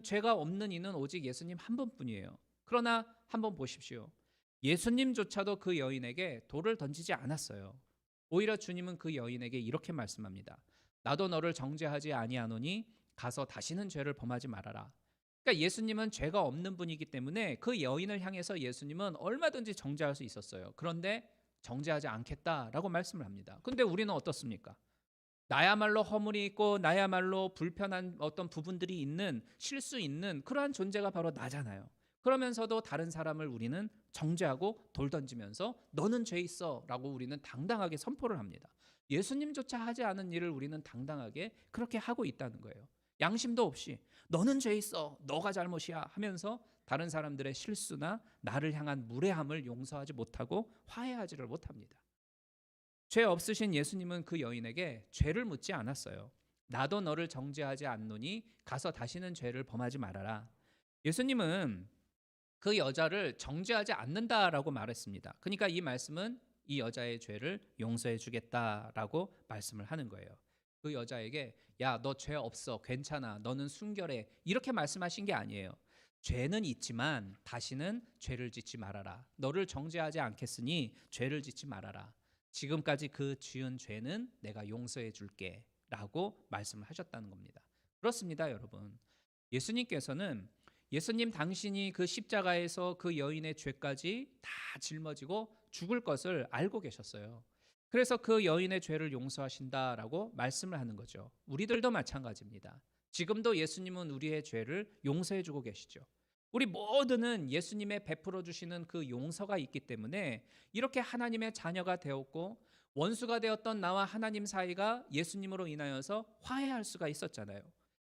죄가 없는 이는 오직 예수님 한 분뿐이에요. 그러나 한번 보십시오. 예수님조차도 그 여인에게 돌을 던지지 않았어요. 오히려 주님은 그 여인에게 이렇게 말씀합니다. 나도 너를 정죄하지 아니하노니 가서 다시는 죄를 범하지 말아라. 그러니까 예수님은 죄가 없는 분이기 때문에 그 여인을 향해서 예수님은 얼마든지 정죄할 수 있었어요. 그런데 정죄하지 않겠다라고 말씀을 합니다. 근데 우리는 어떻습니까? 나야말로 허물이 있고 나야말로 불편한 어떤 부분들이 있는 실수 있는 그러한 존재가 바로 나잖아요. 그러면서도 다른 사람을 우리는 정죄하고 돌 던지면서 너는 죄 있어 라고 우리는 당당하게 선포를 합니다. 예수님조차 하지 않은 일을 우리는 당당하게 그렇게 하고 있다는 거예요. 양심도 없이 너는 죄 있어, 너가 잘못이야 하면서 다른 사람들의 실수나 나를 향한 무례함을 용서하지 못하고 화해하지를 못합니다. 죄 없으신 예수님은 그 여인에게 죄를 묻지 않았어요. 나도 너를 정죄하지 않노니 가서 다시는 죄를 범하지 말아라. 예수님은 그 여자를 정죄하지 않는다라고 말했습니다. 그러니까 이 말씀은 이 여자의 죄를 용서해 주겠다라고 말씀을 하는 거예요. 그 여자에게 야, 너 죄 없어, 괜찮아, 너는 순결해 이렇게 말씀하신 게 아니에요. 죄는 있지만 다시는 죄를 짓지 말아라. 너를 정죄하지 않겠으니 죄를 짓지 말아라. 지금까지 그 지은 죄는 내가 용서해 줄게 라고 말씀을 하셨다는 겁니다. 그렇습니다, 여러분. 예수님 당신이 그 십자가에서 그 여인의 죄까지 다 짊어지고 죽을 것을 알고 계셨어요. 그래서 그 여인의 죄를 용서하신다라고 말씀을 하는 거죠. 우리들도 마찬가지입니다. 지금도 예수님은 우리의 죄를 용서해 주고 계시죠. 우리 모두는 예수님의 베풀어 주시는 그 용서가 있기 때문에 이렇게 하나님의 자녀가 되었고 원수가 되었던 나와 하나님 사이가 예수님으로 인하여서 화해할 수가 있었잖아요.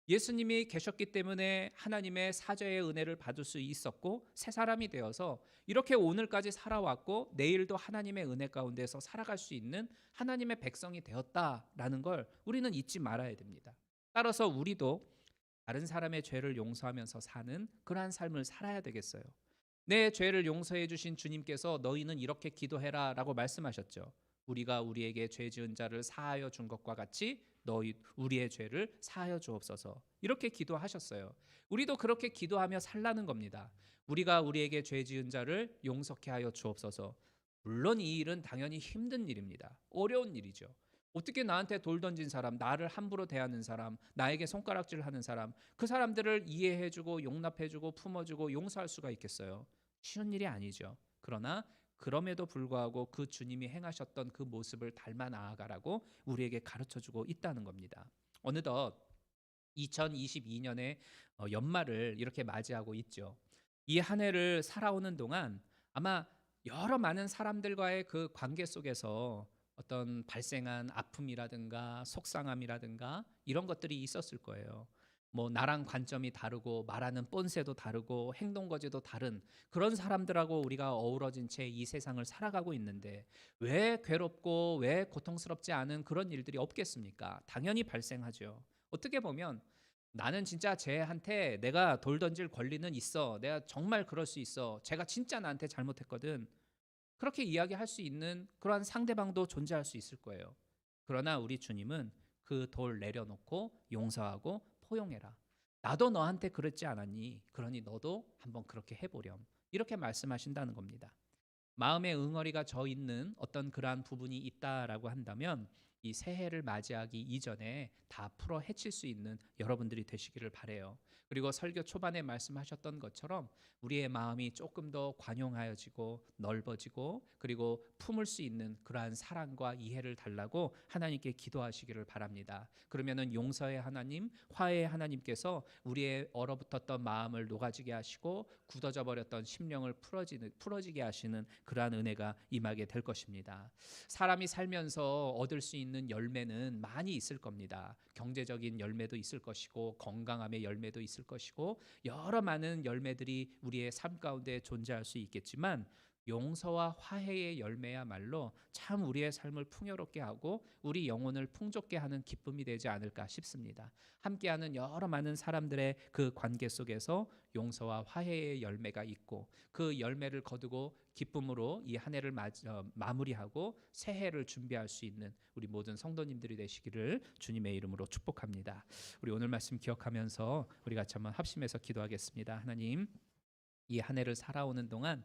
예수님이 계셨기 때문에 하나님의 사죄의 은혜를 받을 수 있었고 새 사람이 되어서 이렇게 오늘까지 살아왔고 내일도 하나님의 은혜 가운데서 살아갈 수 있는 하나님의 백성이 되었다라는 걸 우리는 잊지 말아야 됩니다. 따라서 우리도 다른 사람의 죄를 용서하면서 사는 그러한 삶을 살아야 되겠어요. 내 죄를 용서해 주신 주님께서 너희는 이렇게 기도해라 라고 말씀하셨죠. 우리가 우리에게 죄 지은 자를 사하여 준 것과 같이 너희 우리의 죄를 사하여 주옵소서 이렇게 기도하셨어요. 우리도 그렇게 기도하며 살라는 겁니다. 우리가 우리에게 죄 지은 자를 용서케 하여 주옵소서. 물론 이 일은 당연히 힘든 일입니다. 어려운 일이죠. 어떻게 나한테 돌 던진 사람, 나를 함부로 대하는 사람, 나에게 손가락질하는 사람, 그 사람들을 이해해주고 용납해주고 품어주고 용서할 수가 있겠어요? 쉬운 일이 아니죠. 그러나 그럼에도 불구하고 그 주님이 행하셨던 그 모습을 닮아 나아가라고 우리에게 가르쳐주고 있다는 겁니다. 어느덧 2022년의 연말을 이렇게 맞이하고 있죠. 이 한 해를 살아오는 동안 아마 여러 많은 사람들과의 그 관계 속에서 어떤 발생한 아픔이라든가 속상함이라든가 이런 것들이 있었을 거예요. 뭐 나랑 관점이 다르고 말하는 본새도 다르고 행동 거지도 다른 그런 사람들하고 우리가 어우러진 채 이 세상을 살아가고 있는데 왜 괴롭고 왜 고통스럽지 않은 그런 일들이 없겠습니까? 당연히 발생하죠. 어떻게 보면 나는 진짜 쟤한테 내가 돌 던질 권리는 있어. 내가 정말 그럴 수 있어. 제가 진짜 나한테 잘못했거든. 그렇게 이야기할 수 있는 그러한 상대방도 존재할 수 있을 거예요. 그러나 우리 주님은 그 돌 내려놓고 용서하고 포용해라. 나도 너한테 그랬지 않았니? 그러니 너도 한번 그렇게 해보렴. 이렇게 말씀하신다는 겁니다. 마음의 응어리가 져 있는 어떤 그러한 부분이 있다라고 한다면 이 새해를 맞이하기 이전에 다 풀어 헤칠 수 있는 여러분들이 되시기를 바래요. 그리고 설교 초반에 말씀하셨던 것처럼 우리의 마음이 조금 더 관용하여지고 넓어지고 그리고 품을 수 있는 그러한 사랑과 이해를 달라고 하나님께 기도하시기를 바랍니다. 그러면은 용서의 하나님, 화해의 하나님께서 우리의 얼어붙었던 마음을 녹아지게 하시고 굳어져 버렸던 심령을 풀어지게 하시는 그러한 은혜가 임하게 될 것입니다. 사람이 살면서 얻을 수 있는 열매는 많이 있을 겁니다. 경제적인 열매도 있을 것이고 건강함의 열매도 있을 것이고 여러 많은 열매들이 우리의 삶 가운데 존재할 수 있겠지만 용서와 화해의 열매야말로 참 우리의 삶을 풍요롭게 하고 우리 영혼을 풍족게 하는 기쁨이 되지 않을까 싶습니다. 함께하는 여러 많은 사람들의 그 관계 속에서 용서와 화해의 열매가 있고 그 열매를 거두고 기쁨으로 이 한 해를 마무리하고 새해를 준비할 수 있는 우리 모든 성도님들이 되시기를 주님의 이름으로 축복합니다. 우리 오늘 말씀 기억하면서 우리 같이 한번 합심해서 기도하겠습니다. 하나님, 이 한 해를 살아오는 동안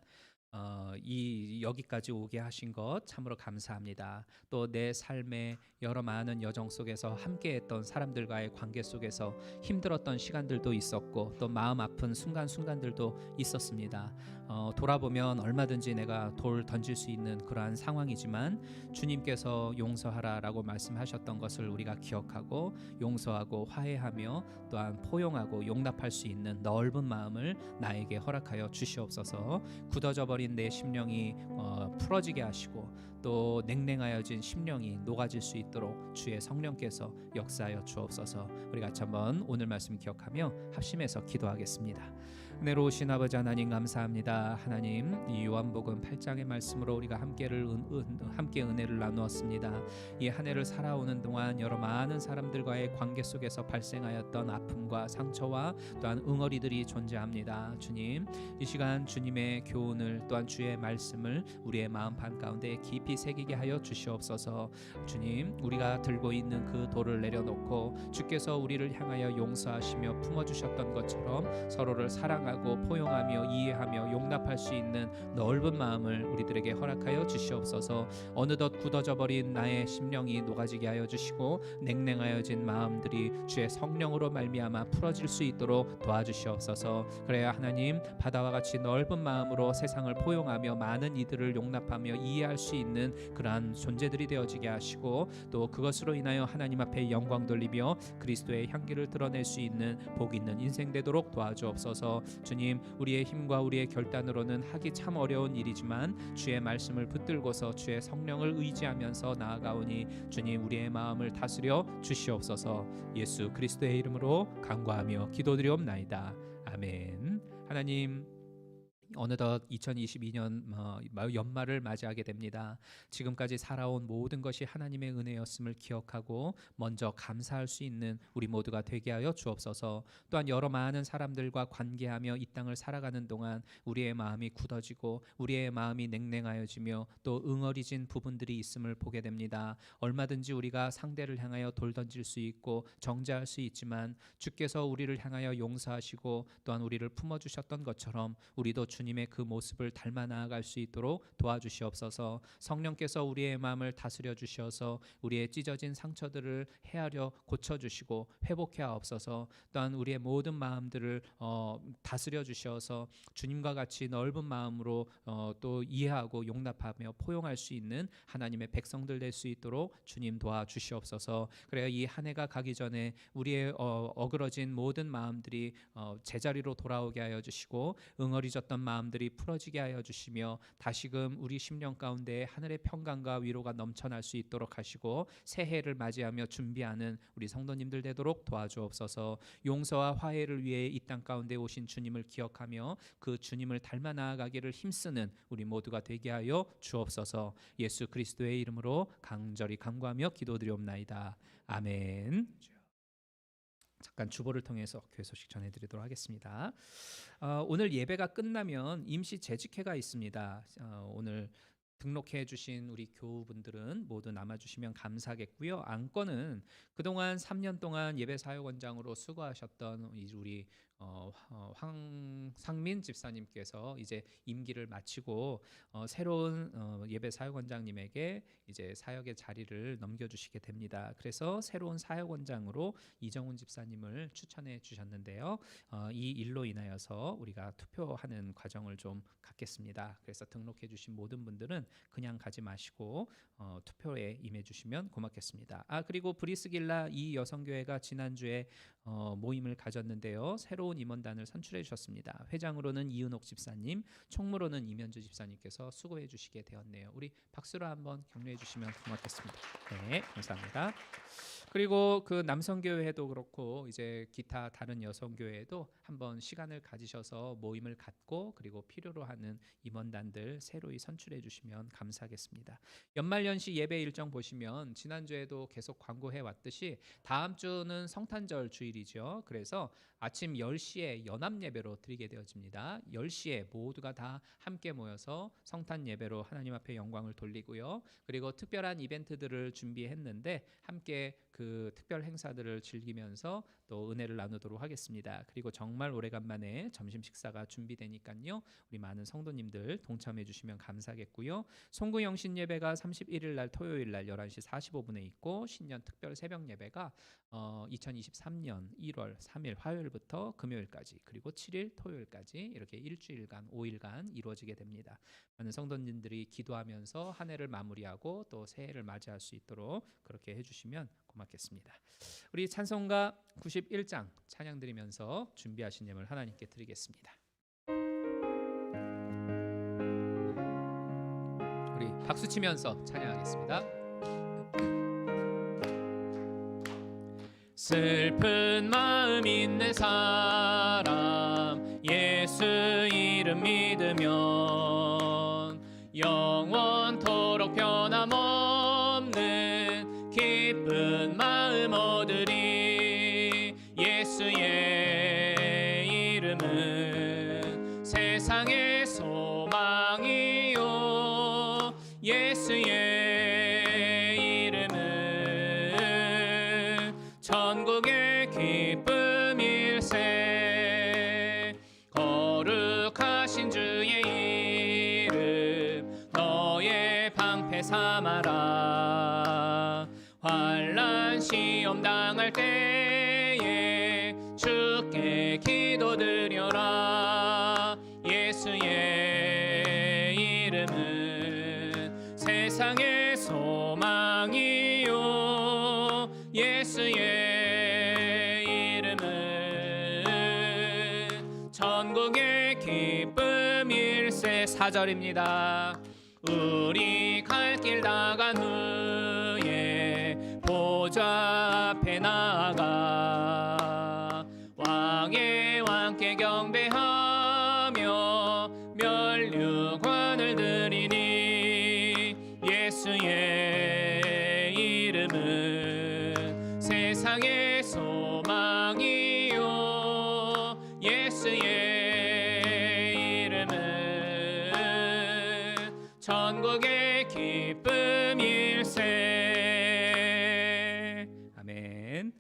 이 여기까지 오게 하신 것 참으로 감사합니다. 또 내 삶의 여러 많은 여정 속에서 함께했던 사람들과의 관계 속에서 힘들었던 시간들도 있었고 또 마음 아픈 순간순간들도 있었습니다. 돌아보면 얼마든지 내가 돌 던질 수 있는 그러한 상황이지만 주님께서 용서하라라고 말씀하셨던 것을 우리가 기억하고 용서하고 화해하며 또한 포용하고 용납할 수 있는 넓은 마음을 나에게 허락하여 주시옵소서. 굳어져 버린 내 심령이 풀어지게 하시고 또 냉랭하여진 심령이 녹아질 수 있도록 주의 성령께서 역사하여 주옵소서. 우리 같이 한번 오늘 말씀 기억하며 합심해서 기도하겠습니다. 은혜로우신 아버지 하나님 감사합니다. 하나님, 이 요한복음 8장의 말씀으로 우리가 함께 은혜를 나누었습니다. 이 한 해를 살아오는 동안 여러 많은 사람들과의 관계 속에서 발생하였던 아픔과 상처와 또한 응어리들이 존재합니다. 주님, 이 시간 주님의 교훈을 또한 주의 말씀을 우리의 마음 한가운데 깊이 새기게 하여 주시옵소서. 주님, 우리가 들고 있는 그 돌을 내려놓고 주께서 우리를 향하여 용서하시며 품어주셨던 것처럼 서로를 사랑하고 포용하며 이해하며 용납할 수 있는 넓은 마음을 우리들에게 허락하여 주시옵소서. 어느덧 굳어져 버린 나의 심령이 녹아지게 하여 주시고 냉랭하여진 마음들이 주의 성령으로 말미암아 풀어질 수 있도록 도와주시옵소서. 그래야 하나님, 바다와 같이 넓은 마음으로 세상을 포용하며 많은 이들을 용납하며 이해할 수 있는 그러한 존재들이 되어지게 하시고 또 그것으로 인하여 하나님 앞에 영광 돌리며 그리스도의 향기를 드러낼 수 있는 복 있는 인생 되도록 도와주옵소서. 주님, 우리의 힘과 우리의 결단으로는 하기 참 어려운 일이지만 주의 말씀을 붙들고서 주의 성령을 의지하면서 나아가오니 주님, 우리의 마음을 다스려 주시옵소서. 예수 그리스도의 이름으로 간구하며 기도드리옵나이다. 아멘. 하나님, 어느덧 2022년 연말을 맞이하게 됩니다. 지금까지 살아온 모든 것이 하나님의 은혜였음을 기억하고 먼저 감사할 수 있는 우리 모두가 되게 하여 주옵소서. 또한 여러 많은 사람들과 관계하며 이 땅을 살아가는 동안 우리의 마음이 굳어지고 우리의 마음이 냉랭하여지며 또 응어리진 부분들이 있음을 보게 됩니다. 얼마든지 우리가 상대를 향하여 돌 던질 수 있고 정죄할 수 있지만 주께서 우리를 향하여 용서하시고 또한 우리를 품어주셨던 것처럼 우리도 주님의 그 모습을 닮아 나아갈 수 있도록 도와주시옵소서. 성령께서 우리의 마음을 다스려 주셔서 우리의 찢어진 상처들을 헤아려 고쳐주시고 회복해 하옵소서. 또한 우리의 모든 마음들을 다스려 주셔서 주님과 같이 넓은 마음으로 또 이해하고 용납하며 포용할 수 있는 하나님의 백성들 될 수 있도록 주님 도와주시옵소서. 그래야 이 한 해가 가기 전에 우리의 어그러진 모든 마음들이 제자리로 돌아오게 하여 주시고 응어리졌던 마음들이 풀어지게 하여 주시며 다시금 우리 심령 가운데 하늘의 평강과 위로가 넘쳐날 수 있도록 하시고 새해를 맞이하며 준비하는 우리 성도님들 되도록 도와주옵소서. 용서와 화해를 위해 이 땅 가운데 오신 주님을 기억하며 그 주님을 닮아 나아가기를 힘쓰는 우리 모두가 되게 하여 주옵소서. 예수 그리스도의 이름으로 간절히 간구하며 기도드리옵나이다. 아멘. 잠깐 주보를 통해서 교회 소식 전해드리도록 하겠습니다. 오늘 예배가 끝나면 임시 재직회가 있습니다. 오늘 등록해 주신 우리 교우분들은 모두 남아주시면 감사하겠고요. 안건은 그동안 3년 동안 예배사역원장으로 수고하셨던 우리 황상민 집사님께서 이제 임기를 마치고 새로운 예배사역원장님에게 이제 사역의 자리를 넘겨주시게 됩니다. 그래서 새로운 사역원장으로 이정훈 집사님을 추천해 주셨는데요. 이 일로 인하여서 우리가 투표하는 과정을 좀 갖겠습니다. 그래서 등록해 주신 모든 분들은 그냥 가지 마시고 투표에 임해 주시면 고맙겠습니다. 그리고 브리스길라 이 여성교회가 지난주에 모임을 가졌는데요. 새로운 임원단을 선출해 주셨습니다. 회장으로는 이은옥 집사님, 총무로는 이면주 집사님께서 수고해 주시게 되었네요. 우리 박수로 한번 격려해 주시면 고맙겠습니다. 네, 감사합니다. 그리고 그 남성교회도 그렇고 이제 기타 다른 여성교회도 한번 시간을 가지셔서 모임을 갖고 그리고 필요로 하는 임원단들 새로이 선출해 주시면 감사하겠습니다. 연말연시 예배 일정 보시면 지난주에도 계속 광고해 왔듯이 다음 주는 성탄절 주일이죠. 그래서 아침 10시에 연합 예배로 드리게 되어집니다. 10시에 모두가 다 함께 모여서 성탄 예배로 하나님 앞에 영광을 돌리고요. 그리고 특별한 이벤트들을 준비했는데 함께 그 특별 행사들을 즐기면서 또 은혜를 나누도록 하겠습니다. 그리고 정말 오래간만에 점심 식사가 준비되니까요. 우리 많은 성도님들 동참해 주시면 감사하겠고요. 송구영신 예배가 31일 날 토요일 날 11시 45분에 있고 신년 특별 새벽 예배가 2023년 1월 3일 화요일부터 금요일까지 그리고 7일 토요일까지 이렇게 일주일간 5일간 이루어지게 됩니다. 많은 성도님들이 기도하면서 한 해를 마무리하고 또 새해를 맞이할 수 있도록 그렇게 해주시면 고맙겠습니다. 우리 찬송가 91장 찬양 드리면서 준비하신 예물 하나님께 드리겠습니다. 우리 박수 치면서 찬양하겠습니다. 슬픈 마음 있는 사람 예수 이름 믿으면 영원토록 변함없는 기쁜 마음 얻으리. 예수의 이름은 세상의 소망이요 예수의 천국의 기쁨일세. 거룩하신 주의 이름 너의 방패 삼아라. 환난 시험 당할 때에 주께 기도드려라. 예수의 이름은 세상의 소망이요 예수의 천국의 기쁨일세. 4절입니다. 우리 갈 길 나간 후에 보좌 앞에 나아가 왕의 왕께 경배하며 면류관을 드리니. 예수의 이름은 세상의 소망이요 예수의 이름은 천국의 기쁨일세. 아멘.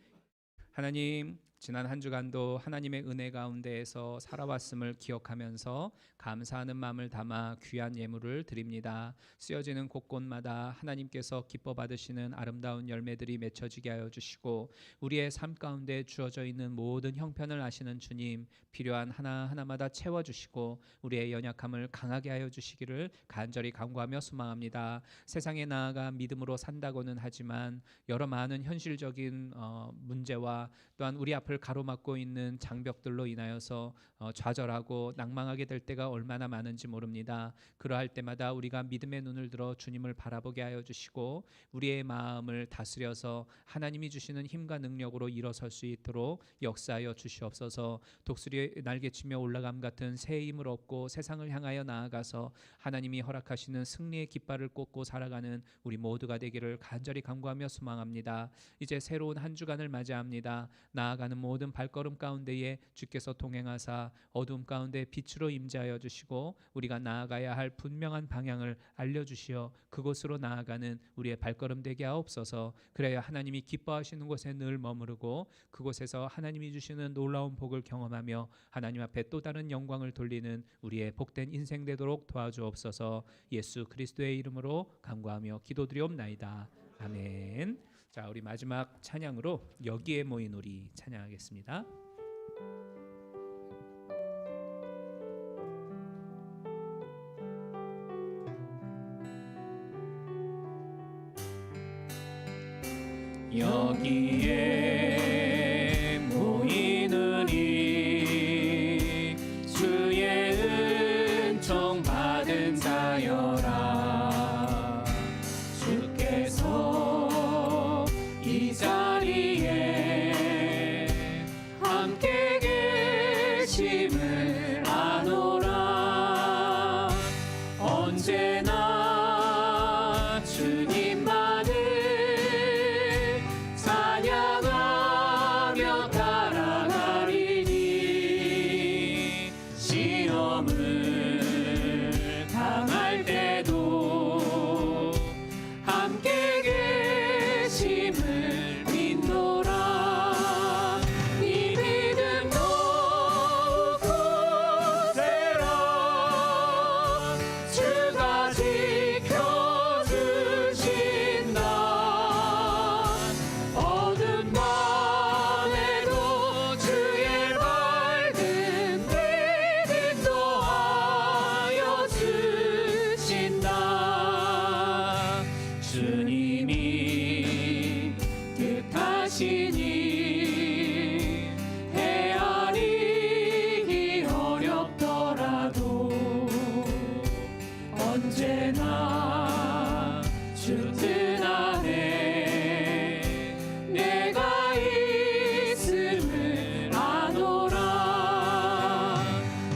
하나님, 지난 한 주간도 하나님의 은혜 가운데에서 살아왔음을 기억하면서 감사하는 마음을 담아 귀한 예물을 드립니다. 쓰여지는 곳곳마다 하나님께서 기뻐 받으시는 아름다운 열매들이 맺혀지게 하여 주시고 우리의 삶 가운데 주어져 있는 모든 형편을 아시는 주님, 필요한 하나하나마다 채워주시고 우리의 연약함을 강하게 하여 주시기를 간절히 간구하며 소망합니다. 세상에 나아가 믿음으로 산다고는 하지만 여러 많은 현실적인 문제와 또한 우리 앞에 앞을 가로막고 있는 장벽들로 인하여서 좌절하고 낭망하게 될 때가 얼마나 많은지 모릅니다. 그러할 때마다 우리가 믿음의 눈을 들어 주님을 바라보게 하여 주시고 우리의 마음을 다스려서 하나님이 주시는 힘과 능력으로 일어설 수 있도록 역사하여 주시옵소서. 독수리의 날개치며 올라감 같은 새 힘을 얻고 세상을 향하여 나아가서 하나님이 허락하시는 승리의 깃발을 꽂고 살아가는 우리 모두가 되기를 간절히 간구하며 소망합니다. 이제 새로운 한 주간을 맞이합니다. 나아가는 모든 발걸음 가운데에 주께서 동행하사 어둠 가운데 빛으로 임재하여 주시고 우리가 나아가야 할 분명한 방향을 알려주시어 그곳으로 나아가는 우리의 발걸음 되게 하옵소서. 그래야 하나님이 기뻐하시는 곳에 늘 머무르고 그곳에서 하나님이 주시는 놀라운 복을 경험하며 하나님 앞에 또 다른 영광을 돌리는 우리의 복된 인생 되도록 도와주옵소서. 예수 그리스도의 이름으로 간구하며 기도드리옵나이다. 아멘. 자, 우리 마지막 찬양으로 여기에 모인 우리 찬양하겠습니다. 여기에 모이는 이 주의 은총 받은 자여라. 주께서 이 자리에 함께 계심을 아노라. 언제나 주님만을 찬양하며 따라가리니 시험을 당할 때도 함께 계심을 믿노라. 이 믿음 더욱 굳세라. 주가 지켜주신다. 어두운 밤에도 주의 밝은 빛 인도하여 주신다. 주님이 뜻하시니 헤아리기 어렵더라도 언제나 주 뜻 안에 내가 있음을 아노라.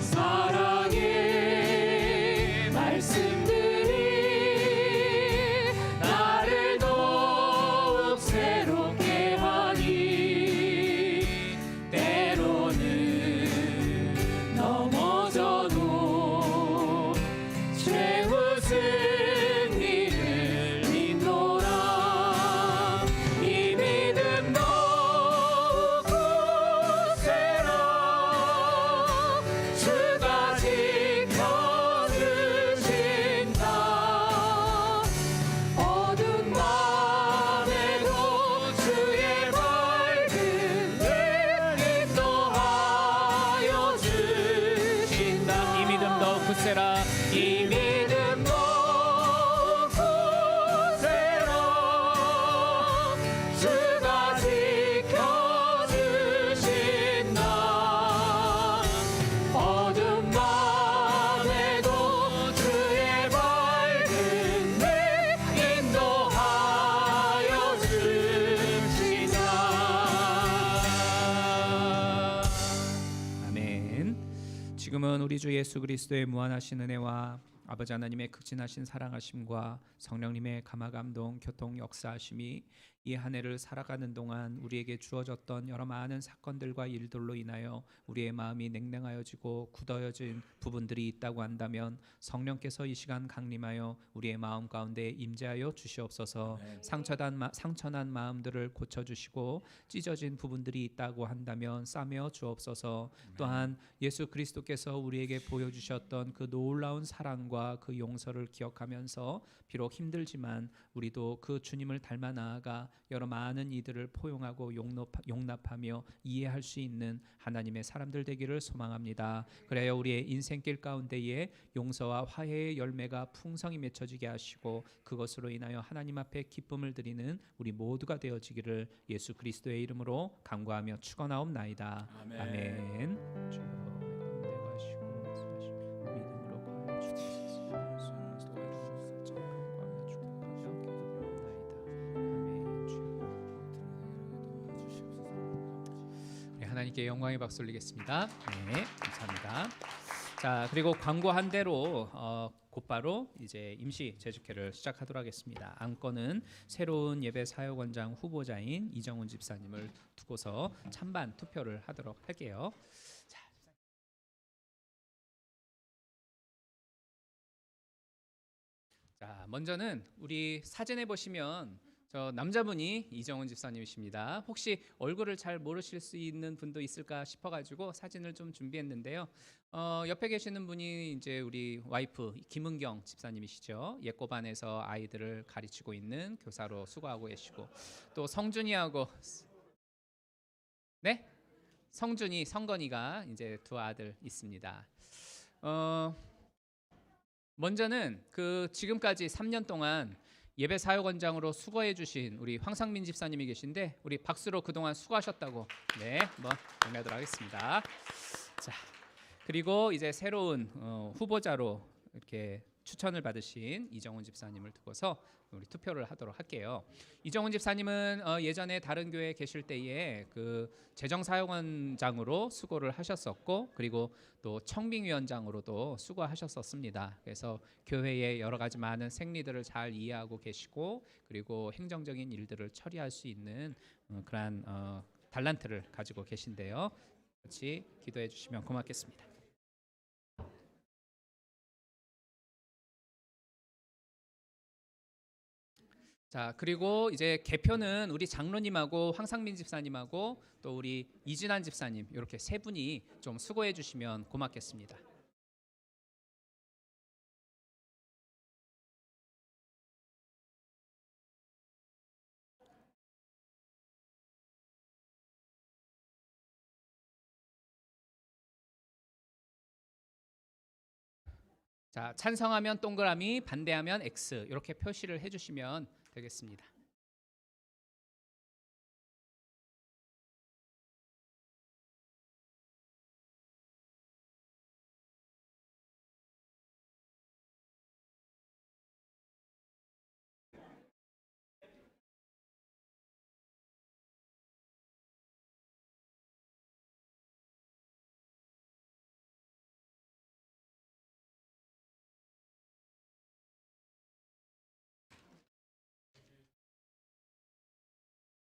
사랑의 말씀들이 나를 더욱 새롭게 하니 때로는 넘어져도 최후 승리를 믿노라. 이 믿음 더욱 굳세라. 주가 지켜주신다. 어두운 밤에도 주의 밝은 빛 인도하여 주신다. 이 믿음 더욱 굳세라. 이 믿음 더욱 굳세라. 주가 지켜주신다. 어두운 밤에도 주의 밝은 빛 인도하여 주신다. 아멘. 지금은 우리 주 예수 그리스도의 무한하신 은혜와 아버지 하나님의 극진하신 사랑하심과 성령님의 감화감동 교통 역사하심이 이 한 해를 살아가는 동안 우리에게 주어졌던 여러 많은 사건들과 일들로 인하여 우리의 마음이 냉랭하여지고 굳어진 부분들이 있다고 한다면 성령께서 이 시간 강림하여 우리의 마음 가운데 임재하여 주시옵소서. 상처난 마음들을 고쳐주시고 찢어진 부분들이 있다고 한다면 싸매어 주옵소서. 또한 예수 그리스도께서 우리에게 보여주셨던 그 놀라운 사랑과 그 용서를 기억하면서 비록 힘들지만 우리도 그 주님을 닮아 나아가 여러 많은 이들을 포용하고 용납하며 이해할 수 있는 하나님의 사람들 되기를 소망합니다. 그래야 우리의 인생길 가운데에 용서와 화해의 열매가 풍성히 맺혀지게 하시고 그것으로 인하여 하나님 앞에 기쁨을 드리는 우리 모두가 되어지기를 예수 그리스도의 이름으로 간구하며 축원하옵나이다. 아멘. 아멘. 주여 가운데 가시고 말씀하시고 믿음으로 거하여 주옵소서. 간구하며 축복하며 기도드리옵나이다. 아멘. 주여 네, 하나님께 영광의 박수 올리겠습니다. 네, 감사합니다. 자, 그리고 광고한 대로 곧바로 이제 임시 제주회를 시작하도록 하겠습니다. 안건은 새로운 예배 사역원장 후보자인 이정훈 집사님을 두고서 찬반 투표를 하도록 할게요. 자, 먼저는 우리 사진에 보시면 저 남자분이 이정훈 집사님이십니다. 혹시 얼굴을 잘 모르실 수 있는 분도 있을까 싶어가지고 사진을 좀 준비했는데요. 옆에 계시는 분이 이제 우리 와이프 김은경 집사님이시죠. 예꼬반에서 아이들을 가르치고 있는 교사로 수고하고 계시고, 또 성준이하고 네, 성준이, 성건이가 이제 두 아들 있습니다. 먼저는 그 지금까지 3년 동안 예배 사역원장으로 수고해 주신 우리 황상민 집사님이 계신데 우리 박수로 그동안 수고하셨다고 네, 한번 공개하도록 하겠습니다. 자, 그리고 이제 새로운 후보자로 이렇게 추천을 받으신 이정훈 집사님을 두고서 우리 투표를 하도록 할게요. 이정훈 집사님은 예전에 다른 교회에 계실 때에 그 재정사역원장으로 수고를 하셨었고, 그리고 또 청빙위원장으로도 수고하셨었습니다. 그래서 교회의 여러 가지 많은 생리들을 잘 이해하고 계시고, 그리고 행정적인 일들을 처리할 수 있는 그러한 달란트를 가지고 계신데요. 같이 기도해 주시면 고맙겠습니다. 자, 그리고 이제 개표는 우리 장로님하고 황상민 집사님하고 또 우리 이진환 집사님 이렇게 세 분이 좀 수고해 주시면 고맙겠습니다. 자, 찬성하면 동그라미, 반대하면 X 이렇게 표시를 해주시면 되겠습니다.